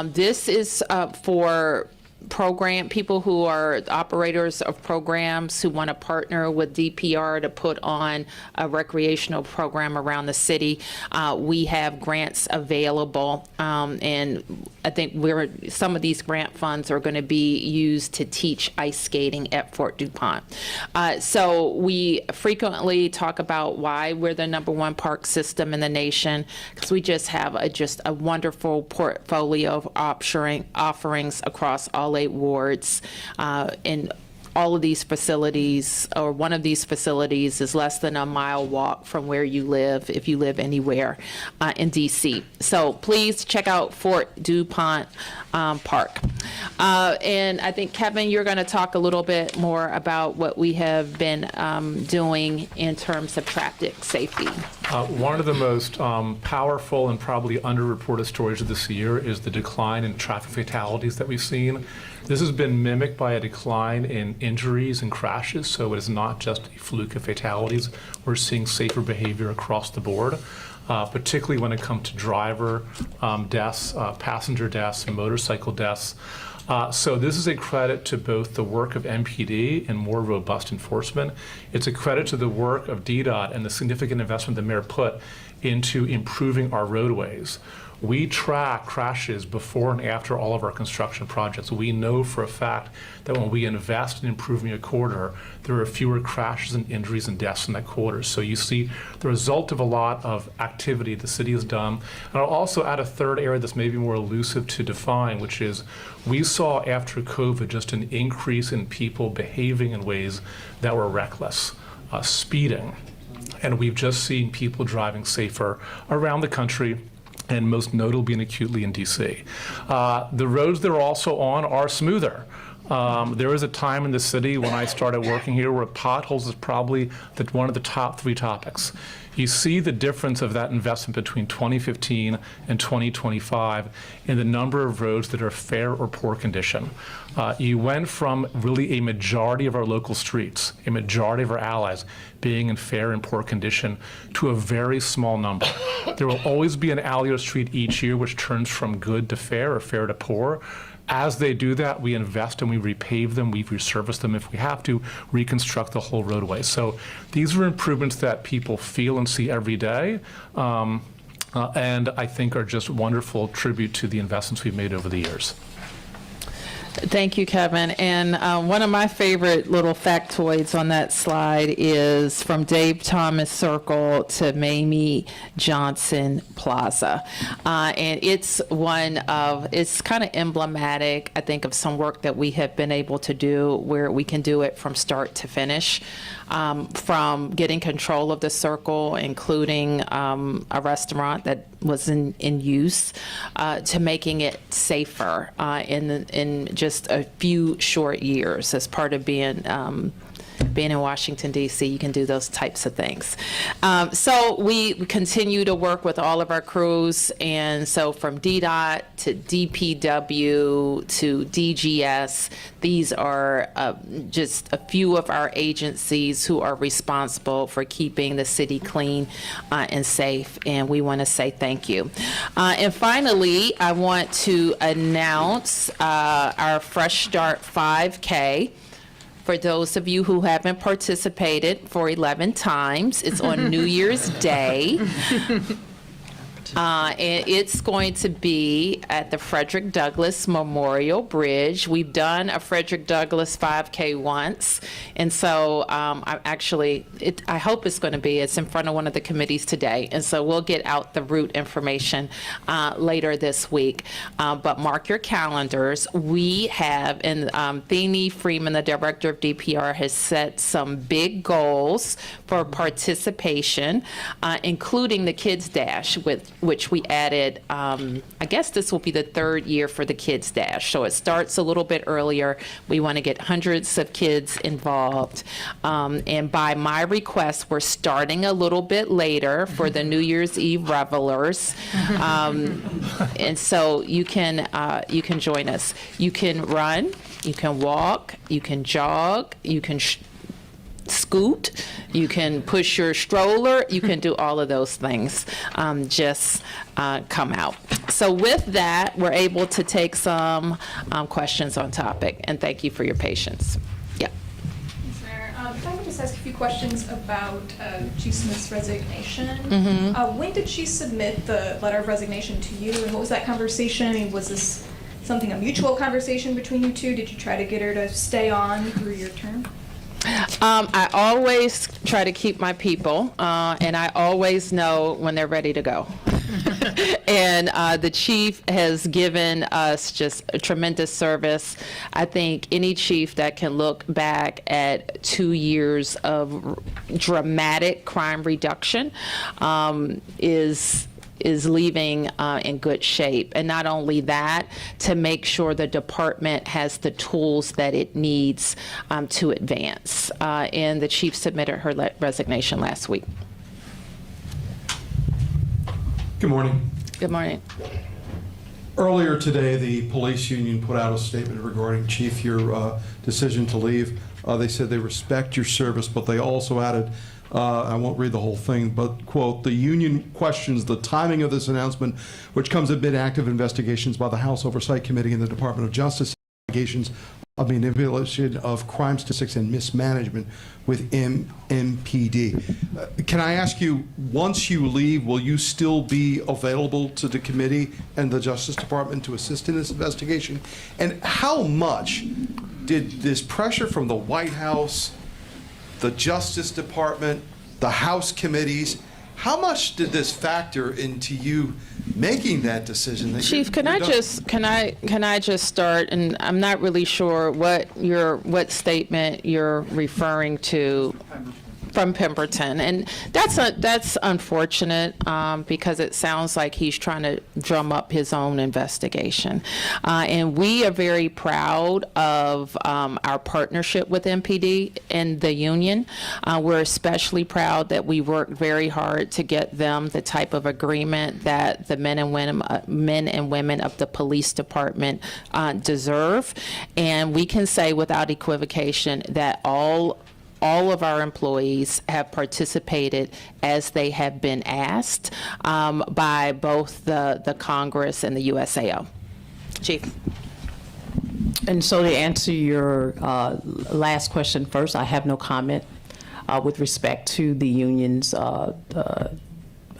Speaker 3: this is for people who are operators of programs who want to partner with DPR to put on a recreational program around the city. We have grants available, and I think some of these grant funds are going to be used to teach ice skating at Fort DuPont. So we frequently talk about why we're the #1 park system in the nation, because we just have a wonderful portfolio of offerings across all 8 wards, and all of these facilities, or one of these facilities, is less than a mile walk from where you live, if you live anywhere in DC. So please check out Fort DuPont Park. And I think, Kevin, you're going to talk a little bit more about what we have been doing in terms of traffic safety.
Speaker 6: One of the most powerful and probably underreported stories of this year is the decline in traffic fatalities that we've seen. This has been mimicked by a decline in injuries and crashes, so it is not just a fluke of fatalities. We're seeing safer behavior across the board, particularly when it comes to driver deaths, passenger deaths, and motorcycle deaths. So this is a credit to both the work of MPD and more robust enforcement. It's a credit to the work of DDOT and the significant investment the mayor put into improving our roadways. We track crashes before and after all of our construction projects. We know for a fact that when we invest in improving a corridor, there are fewer crashes and injuries and deaths in that corridor. So you see the result of a lot of activity the city has done. And I'll also add a third area that's maybe more elusive to define, which is we saw after COVID just an increase in people behaving in ways that were reckless, speeding. And we've just seen people driving safer around the country, and most notably and acutely in DC. The roads they're also on are smoother. There was a time in the city when I started working here where potholes is probably one of the top 3 topics. You see the difference of that investment between 2015 and 2025 in the number of roads that are fair or poor condition. You went from really a majority of our local streets, a majority of our allies, being in fair and poor condition to a very small number. There will always be an alley or street each year which turns from good to fair or fair to poor. As they do that, we invest and we repave them, we resurface them if we have to, reconstruct the whole roadway. So these are improvements that people feel and see every day, and I think are just wonderful tribute to the investments we've made over the years.
Speaker 3: Thank you, Kevin. And one of my favorite little factoids on that slide is from Dave Thomas Circle to Mamie Johnson Plaza. And it's it's kind of emblematic, I think, of some work that we have been able to do where we can do it from start to finish. From getting control of the circle, including a restaurant that was in use, to making it safer in just a few short years. As part of being in Washington, D.C., you can do those types of things. So we continue to work with all of our crews, and so from DDOT to DPW to DGS, these are just a few of our agencies who are responsible for keeping the city clean and safe, and we want to say thank you. And finally, I want to announce our Fresh Start 5K. For those of you who haven't participated for 11 times, it's on New Year's Day. And it's going to be at the Frederick Douglass Memorial Bridge. We've done a Frederick Douglass 5K once, and so I hope it's going to be. It's in front of one of the committees today, and so we'll get out the route information later this week. But mark your calendars. We have, and Thene Freeman, the director of DPR, has set some big goals for participation, including the Kids Dash, which we added, I guess this will be the third year for the Kids Dash. So it starts a little bit earlier. We want to get hundreds of kids involved. And by my request, we're starting a little bit later for the New Year's Eve revelers. And so you can join us. You can run, you can walk, you can jog, you can scoot, you can push your stroller, you can do all of those things. Just come out. So with that, we're able to take some questions on topic, and thank you for your patience. Yeah.
Speaker 8: Thanks, Mayor. If I could just ask a few questions about Chief Smith's resignation. When did she submit the letter of resignation to you, and what was that conversation? I mean, was this something, a mutual conversation between you two? Did you try to get her to stay on through your term?
Speaker 3: I always try to keep my people, and I always know when they're ready to go. And the chief has given us just a tremendous service. I think any chief that can look back at 2 years of dramatic crime reduction is leaving in good shape. And not only that, to make sure the department has the tools that it needs to advance. And the chief submitted her resignation last week.
Speaker 9: Good morning.
Speaker 3: Good morning.
Speaker 9: Earlier today, the police union put out a statement regarding, Chief, your decision to leave. They said they respect your service, but they also added, I won't read the whole thing, but, quote, the union questions the timing of this announcement, which comes amid active investigations by the House Oversight Committee and the Department of Justice, allegations of manipulation of crime statistics and mismanagement with MPD. Can I ask you, once you leave, will you still be available to the committee and the Justice Department to assist in this investigation? And how much did this pressure from the White House, the Justice Department, the House committees, how much did this factor into you making that decision? That
Speaker 3: Chief, can I just start? And I'm not really sure what statement you're referring to from Pemberton, and that's unfortunate because it sounds like he's trying to drum up his own investigation. And we are very proud of our partnership with MPD and the union. We're especially proud that we worked very hard to get them the type of agreement that the men and women of the police department deserve. And we can say without equivocation that all of our employees have participated as they have been asked by both the Congress and the USAO. Chief.
Speaker 4: And so to answer your last question first, I have no comment with respect to the union's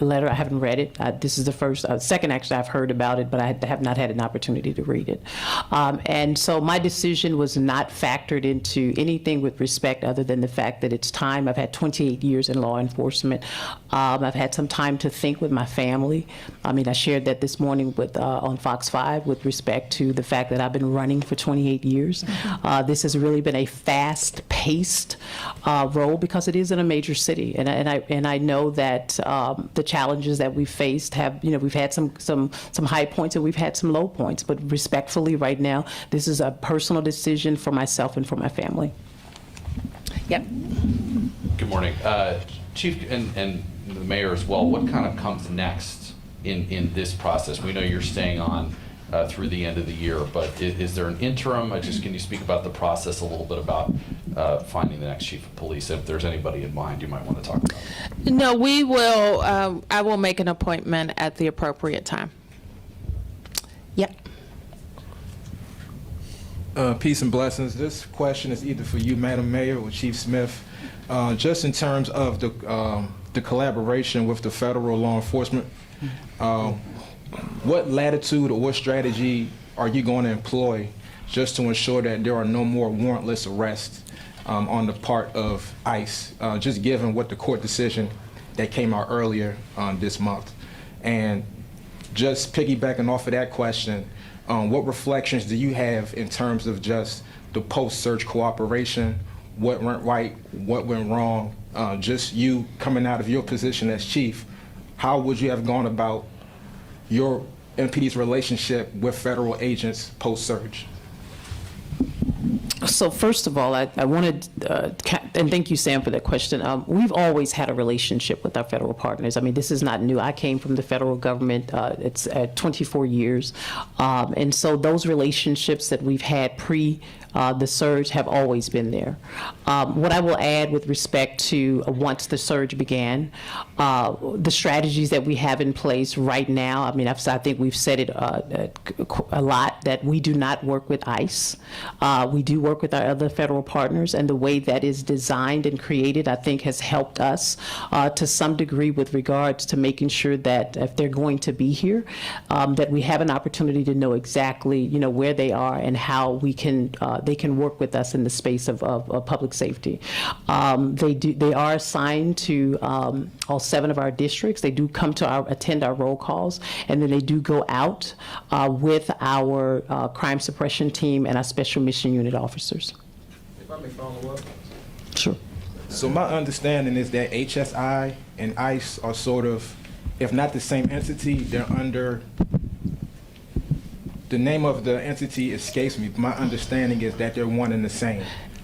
Speaker 4: letter. I haven't read it. This is the second actually I've heard about it, but I have not had an opportunity to read it. And so my decision was not factored into anything with respect other than the fact that it's time. I've had 28 years in law enforcement. I've had some time to think with my family. I mean, I shared that this morning on Fox 5 with respect to the fact that I've been running for 28 years. This has really been a fast-paced role because it is in a major city, and I know that the challenges that we've faced we've had some high points and we've had some low points, but respectfully right now, this is a personal decision for myself and for my family.
Speaker 3: Yep.
Speaker 2: Good morning. Chief and the mayor as well, what kind of comes next in this process? We know you're staying on through the end of the year, but is there an interim? Can you speak about the process a little bit about finding the next chief of police? If there's anybody in mind you might want to talk about.
Speaker 3: No, we will. I will make an appointment at the appropriate time. Yep.
Speaker 10: Peace and blessings. This question is either for you, Madam Mayor, or Chief Smith. Just in terms of the collaboration with the federal law enforcement, what latitude or what strategy are you going to employ just to ensure that there are no more warrantless arrests on the part of ICE, just given what the court decision that came out earlier this month? And just piggybacking off of that question, what reflections do you have in terms of just the post-search cooperation? What went right? What went wrong? Just you coming out of your position as chief, how would you have gone about your MPD's relationship with federal agents post-search?
Speaker 4: So first of all, I wanted, and thank you, Sam, for that question. We've always had a relationship with our federal partners. I mean, this is not new. I came from the federal government. It's 24 years. And so those relationships that we've had the surge have always been there. What I will add with respect to once the surge began, the strategies that we have in place right now, I mean, I think we've said it a lot, that we do not work with ICE. We do work with our other federal partners, and the way that is designed and created, I think, has helped us to some degree with regards to making sure that if they're going to be here, that we have an opportunity to know exactly, where they are and how we can they can work with us in the space of public safety. They are assigned to all 7 of our districts. They do come to attend our roll calls, and then they do go out with our crime suppression team and our special mission unit officers.
Speaker 10: If I may follow up.
Speaker 4: Sure.
Speaker 10: So my understanding is that HSI and ICE are sort of, if not the same entity, they're under, the name of the entity escapes me, but my understanding is that they're one and the same.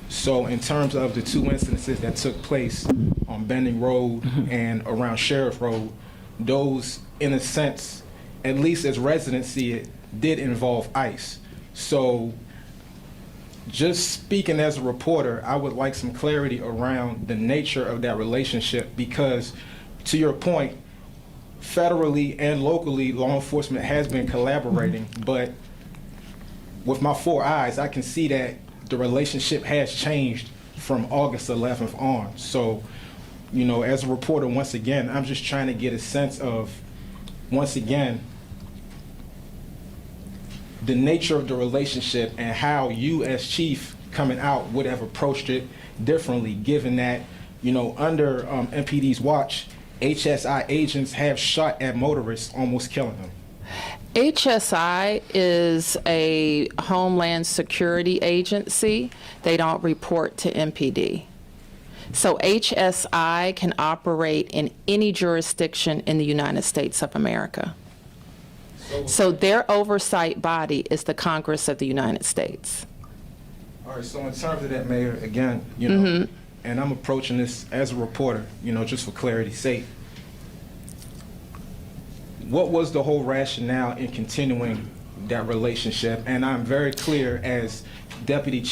Speaker 10: So in terms of the 2 instances that took place on Bending Road and around Sheriff Road, those, in a sense, at least as residents see it, did involve ICE. So just speaking as a reporter, I would like some clarity around the nature of that relationship, because to your point, federally and locally, law enforcement has been collaborating, but with my 4 eyes, I can see that the relationship has changed from August 11th on. So, as a reporter, once again, I'm just trying to get a sense of, once again, the nature of the relationship and how you as chief coming out would have approached it differently, given that, under MPD's watch, HSI agents have shot at motorists, almost killing them.
Speaker 3: HSI is a Homeland Security agency. They don't report to MPD. So HSI can operate in any jurisdiction in the United States of America. So their oversight body is the Congress of the United States.
Speaker 10: All right, so in terms of that, Mayor, again, and I'm approaching this as a reporter, just for clarity's sake, what was the whole rationale in continuing that relationship? And I'm very clear, as Deputy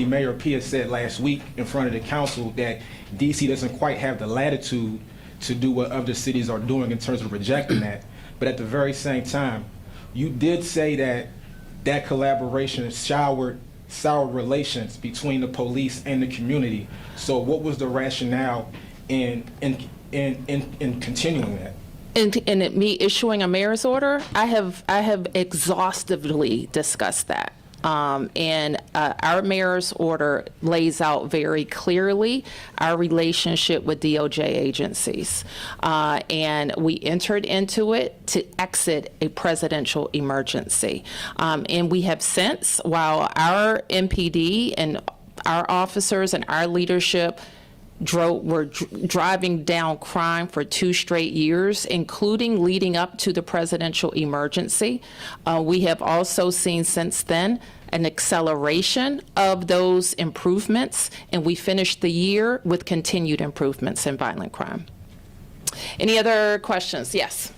Speaker 10: Mayor Pia said last week in front of the council, that DC doesn't quite have the latitude to do what other cities are doing in terms of rejecting that. But at the very same time, you did say that collaboration soured relations between the police and the community. So what was the rationale in continuing that?
Speaker 3: In me issuing a mayor's order, I have exhaustively discussed that. And our mayor's order lays out very clearly our relationship with DOJ agencies. And we entered into it to exit a presidential emergency. And we have since, while our MPD and our officers and our leadership were driving down crime for 2 straight years, including leading up to the presidential emergency. We have also seen since then an acceleration of those improvements, and we finished the year with continued improvements in violent crime. Any other questions? Yes.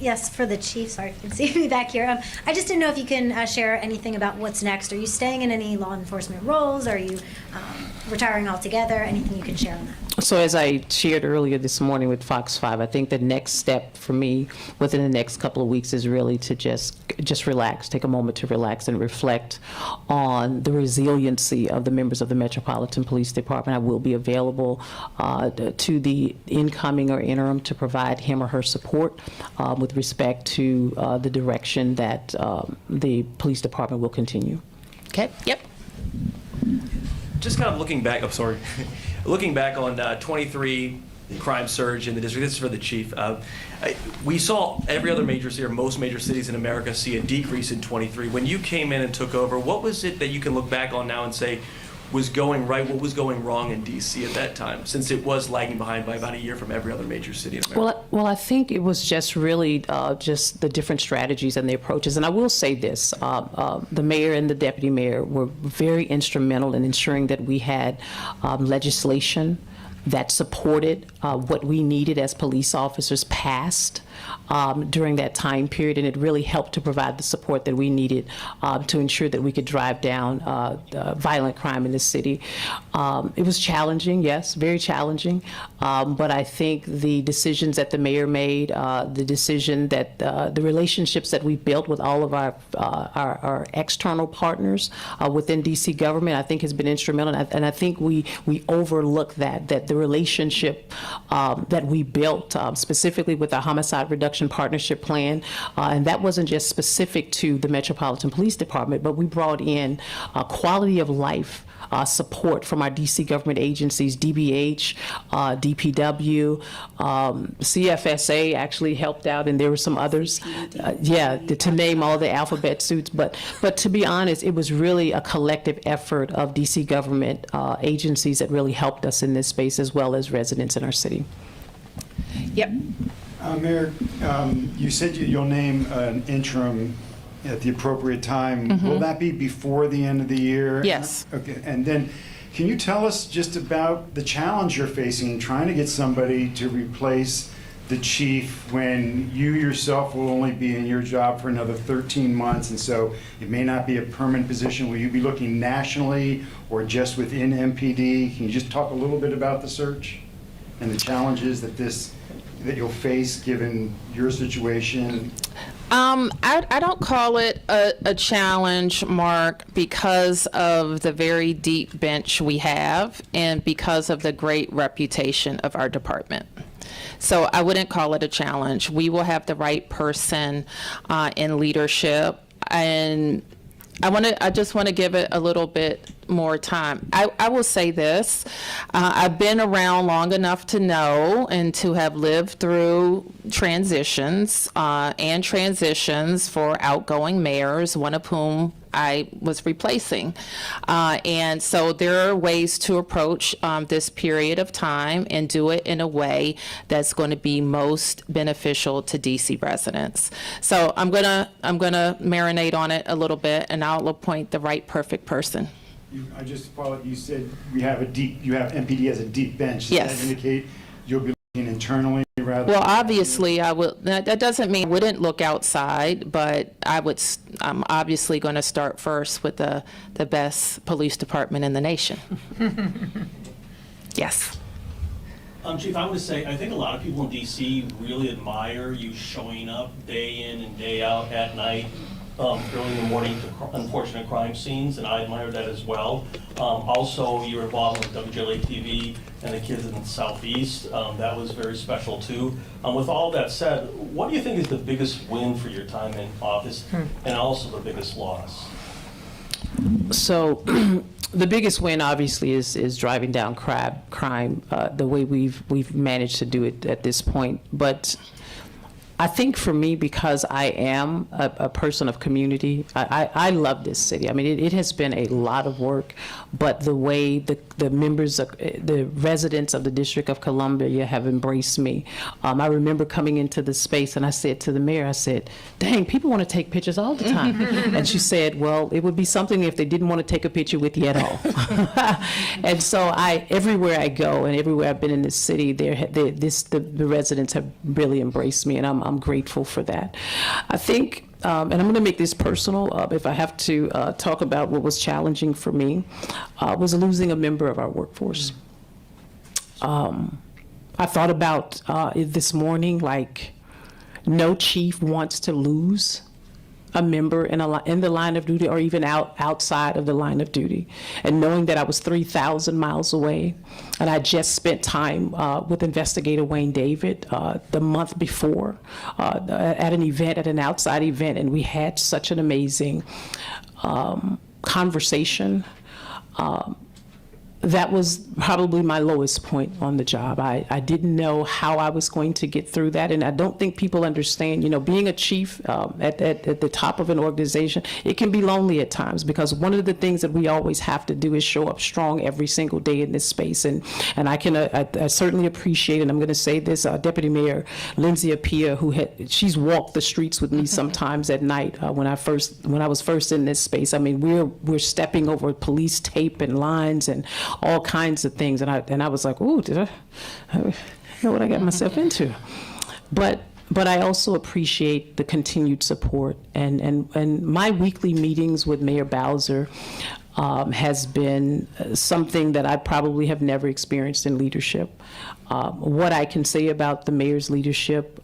Speaker 11: Yes, for the chief. Sorry, you can see me back here. I just didn't know if you can share anything about what's next. Are you staying in any law enforcement roles? Are you retiring altogether? Anything you can share on that?
Speaker 4: So as I shared earlier this morning with Fox 5, I think the next step for me within the next couple of weeks is really to just relax, take a moment to relax and reflect on the resiliency of the members of the Metropolitan Police Department. I will be available to the incoming or interim to provide him or her support with respect to the direction that the police department will continue.
Speaker 3: Okay, yep.
Speaker 12: Just kind of looking back, looking back on 23 crime surge in the district. This is for the chief. We saw every other major city, or most major cities in America, see a decrease in 23. When you came in and took over, what was it that you can look back on now and say was going right? What was going wrong in D.C. at that time, since it was lagging behind by about a year from every other major city in America?
Speaker 4: Well, I think it was just really just the different strategies and the approaches. And I will say this, the mayor and the deputy mayor were very instrumental in ensuring that we had legislation that supported what we needed as police officers passed during that time period, and it really helped to provide the support that we needed to ensure that we could drive down violent crime in the city. It was challenging, yes, very challenging, but I think the decisions that the mayor made, the decision that the relationships that we built with all of our external partners within DC government, I think has been instrumental, and I think we overlook that the relationship that we built specifically with the Homicide Reduction Partnership Plan, and that wasn't just specific to the Metropolitan Police Department, but we brought in quality of life support from our DC government agencies, DBH, DPW, CFSA actually helped out, and there were some others. To name all the alphabet suits. But to be honest, it was really a collective effort of DC government agencies that really helped us in this space, as well as residents in our city.
Speaker 3: Yep.
Speaker 13: Mayor, you said you'll name an interim at the appropriate time.
Speaker 3: Mm-hmm.
Speaker 13: Will that be before the end of the year?
Speaker 3: Yes.
Speaker 13: Okay. And then, can you tell us just about the challenge you're facing trying to get somebody to replace the chief when you yourself will only be in your job for another 13 months, and so it may not be a permanent position? Will you be looking nationally or just within MPD? Can you just talk a little bit about the search and the challenges that you'll face given your situation?
Speaker 3: I don't call it a challenge, Mark, because of the very deep bench we have and because of the great reputation of our department. So I wouldn't call it a challenge. We will have the right person in leadership, and I just want to give it a little bit more time. I will say this, I've been around long enough to know and to have lived through transitions and transitions for outgoing mayors, one of whom I was replacing. And so there are ways to approach this period of time and do it in a way that's going to be most beneficial to DC residents. So I'm gonna marinate on it a little bit, and I'll appoint the right perfect person.
Speaker 13: I just followed, you said you have MPD as a deep bench. Does
Speaker 3: Yes.
Speaker 13: that indicate you'll be looking internally rather?
Speaker 3: Well, obviously, I will. That doesn't mean I wouldn't look outside, but I'm obviously going to start first with the best police department in the nation. Yes.
Speaker 14: Chief, I would say I think a lot of people in DC really admire you showing up day in and day out at night, early in the morning to unfortunate crime scenes, and I admire that as well. Also, you're involved with WJLA TV and the kids in the Southeast. That was very special too. With all that said, what do you think is the biggest win for your time in office, and also the biggest loss?
Speaker 4: So the biggest win, obviously, is driving down crime the way we've managed to do it at this point. But I think for me, because I am a person of community, I love this city. I mean, it has been a lot of work, but the way the members, the residents of the District of Columbia have embraced me. I remember coming into the space and I said to the mayor, I said, dang, people want to take pictures all the time. And she said, well, it would be something if they didn't want to take a picture with you at all. And so everywhere I go and everywhere I've been in this city, the residents have really embraced me, and I'm grateful for that. I think, and I'm going to make this personal, if I have to talk about what was challenging for me, was losing a member of our workforce. I thought about it this morning, like, no chief wants to lose a member in the line of duty, or even outside of the line of duty. And knowing that I was 3,000 miles away, and I just spent time with Investigator Wayne David the month before at an event, at an outside event, and we had such an amazing conversation. That was probably my lowest point on the job. I didn't know how I was going to get through that, and I don't think people understand, being a chief at the top of an organization, it can be lonely at times, because one of the things that we always have to do is show up strong every single day in this space, and I certainly appreciate, and I'm going to say this, Deputy Mayor Lindsay Appiah, she's walked the streets with me sometimes at night when I was first in this space. I mean, we're stepping over police tape and lines and all kinds of things, and I was like, ooh, did I know what I got myself into? But I also appreciate the continued support, and my weekly meetings with Mayor Bowser has been something that I probably have never experienced in leadership. What I can say about the mayor's leadership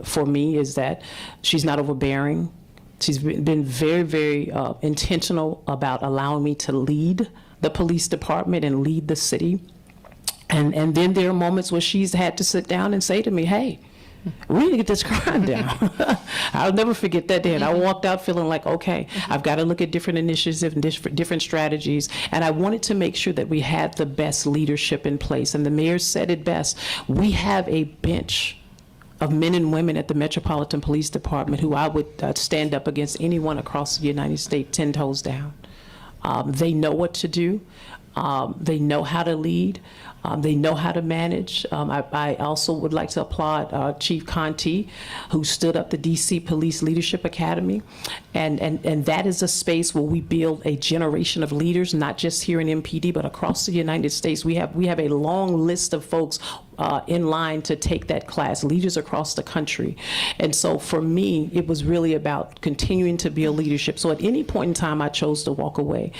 Speaker 4: for me is that she's not overbearing. She's been very, very intentional about allowing me to lead the police department and lead the city. And then there are moments where she's had to sit down and say to me, hey, we need to get this crime down. I'll never forget that day. And I walked out feeling like, okay, I've got to look at different initiatives and different strategies. And I wanted to make sure that we had the best leadership in place. And the mayor said it best. We have a bench of men and women at the Metropolitan Police Department who I would stand up against anyone across the United States 10 toes down. They know what to do. They know how to lead. They know how to manage. I also would like to applaud Chief Conti, who stood up the DC Police Leadership Academy. And that is a space where we build a generation of leaders, not just here in MPD, but across the United States. We have a long list of folks in line to take that class, leaders across the country. And so for me, it was really about continuing to build leadership. So at any point in time, I chose to walk away.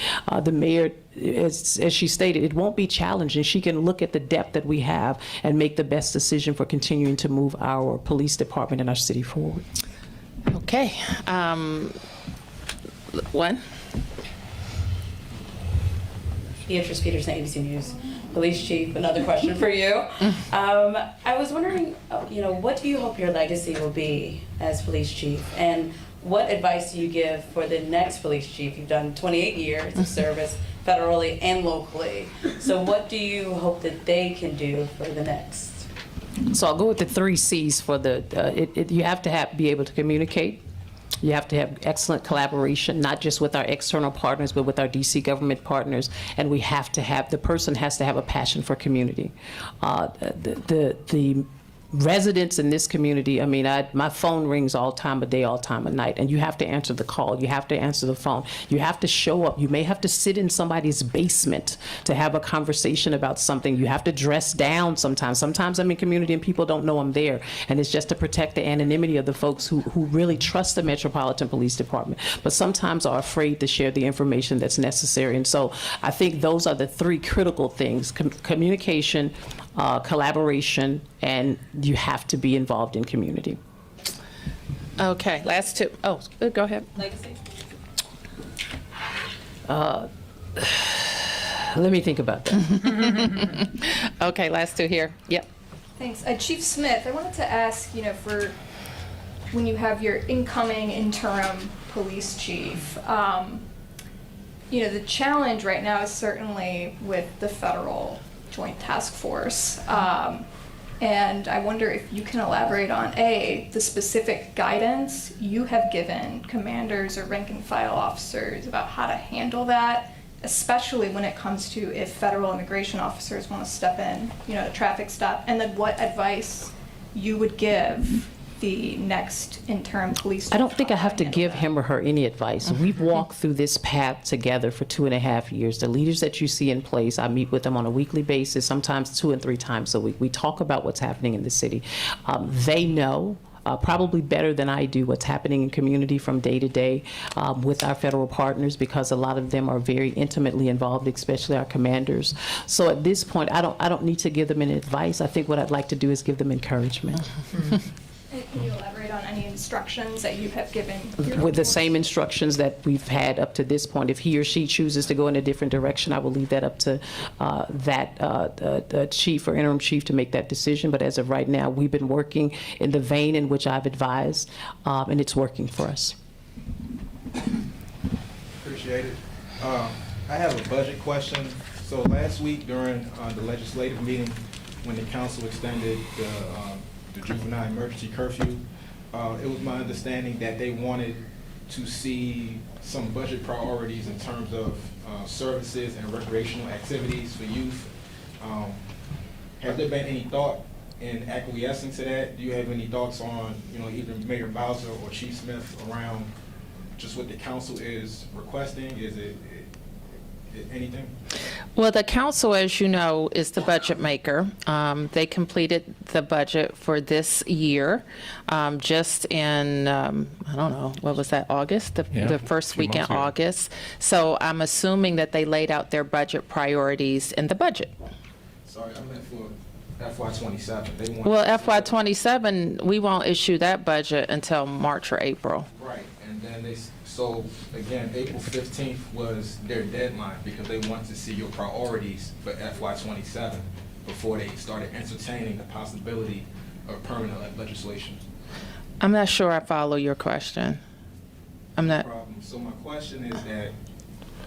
Speaker 4: The mayor, as she stated, it won't be challenging. She can look at the depth that we have and make the best decision for continuing to move our police department and our city forward.
Speaker 3: Okay. One.
Speaker 15: Beatrice Peterson, ABC News. Police Chief, another question for you. I was wondering, what do you hope your legacy will be as Police Chief? And what advice do you give for the next Police Chief? You've done 28 years of service federally and locally. So what do you hope that they can do for the next?
Speaker 4: So I'll go with the 3 C's for you have to be able to communicate. You have to have excellent collaboration, not just with our external partners, but with our DC government partners. And the person has to have a passion for community. The residents in this community, my phone rings all time of day, all time of night, and you have to answer the call. You have to answer the phone. You have to show up. You may have to sit in somebody's basement to have a conversation about something. You have to dress down sometimes. Sometimes I'm in community and people don't know I'm there, and it's just to protect the anonymity of the folks who really trust the Metropolitan Police Department, but sometimes are afraid to share the information that's necessary. And so I think those are the 3 critical things: communication, collaboration, and you have to be involved in community.
Speaker 3: Okay, last 2. Oh, go ahead.
Speaker 15: Legacy?
Speaker 4: Let me think about that.
Speaker 3: Okay, last 2 here. Yep.
Speaker 8: Thanks. Chief Smith, I wanted to ask, for when you have your incoming interim police chief, the challenge right now is certainly with the federal Joint Task Force. And I wonder if you can elaborate on, A, the specific guidance you have given commanders or rank and file officers about how to handle that, especially when it comes to if federal immigration officers want to step in, a traffic stop, and then what advice you would give the next interim police chief.
Speaker 4: I don't think I have to give him or her any advice. We've walked through this path together for 2.5 years. The leaders that you see in place, I meet with them on a weekly basis, sometimes 2 and 3 times a week. We talk about what's happening in the city. They know probably better than I do what's happening in community from day to day with our federal partners, because a lot of them are very intimately involved, especially our commanders. So at this point, I don't need to give them any advice. I think what I'd like to do is give them encouragement.
Speaker 8: And can you elaborate on any instructions that you have given?
Speaker 4: With the same instructions that we've had up to this point. If he or she chooses to go in a different direction, I will leave that up to the chief or interim chief to make that decision. But as of right now, we've been working in the vein in which I've advised, and it's working for us.
Speaker 10: Appreciate it. I have a budget question. So last week during the legislative meeting, when the council extended the juvenile emergency curfew, it was my understanding that they wanted to see some budget priorities in terms of services and recreational activities for youth. Has there been any thought in acquiescing to that? Do you have any thoughts on, either Mayor Bowser or Chief Smith around just what the council is requesting? Is it anything?
Speaker 3: Well, the council, as you know, is the budget maker. They completed the budget for this year just in, I don't know, what was that, August? The first week in August. So I'm assuming that they laid out their budget priorities in the budget.
Speaker 10: Sorry, I meant for FY27.
Speaker 3: Well, FY27, we won't issue that budget until March or April.
Speaker 10: Right, and then so again, April 15th was their deadline because they wanted to see your priorities for FY27 before they started entertaining the possibility of permanent legislation.
Speaker 3: I'm not sure I follow your question. I'm not.
Speaker 10: So my question is that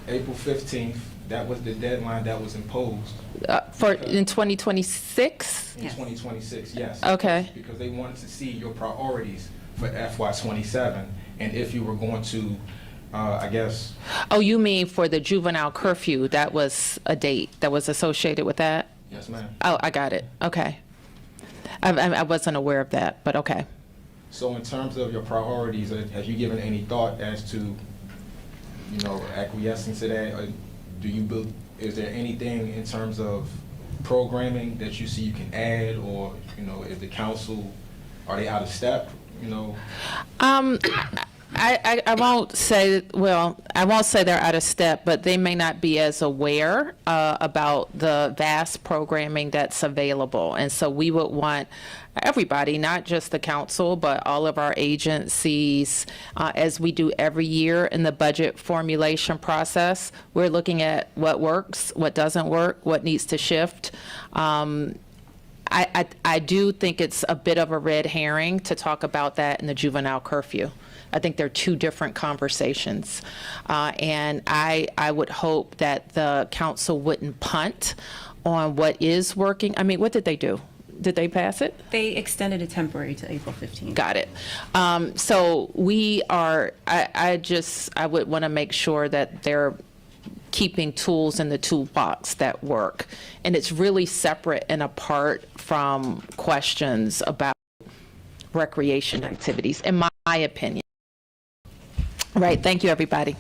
Speaker 10: April 15th, that was the deadline that was imposed.
Speaker 3: In 2026?
Speaker 10: In 2026, yes.
Speaker 3: Okay.
Speaker 10: Because they wanted to see your priorities for FY27, and if you were going to, I guess.
Speaker 3: Oh, you mean for the juvenile curfew? That was a date that was associated with that?
Speaker 10: Yes, ma'am.
Speaker 3: Oh, I got it. Okay. I wasn't aware of that, but okay.
Speaker 10: So in terms of your priorities, have you given any thought as to, acquiescing to that? Or is there anything in terms of programming that you see you can add, or, is the council, are they out of step?
Speaker 3: I won't say, I won't say they're out of step, but they may not be as aware about the vast programming that's available. And so we would want everybody, not just the council, but all of our agencies, as we do every year in the budget formulation process, we're looking at what works, what doesn't work, what needs to shift. I do think it's a bit of a red herring to talk about that in the juvenile curfew. I think they're two different conversations. And I would hope that the council wouldn't punt on what is working. I mean, what did they do? Did they pass it?
Speaker 5: They extended it temporary to April 15th.
Speaker 3: Got it. So we are, I would want to make sure that they're keeping tools in the toolbox that work. And it's really separate and apart from questions about recreation activities, in my opinion. Right. Thank you, everybody.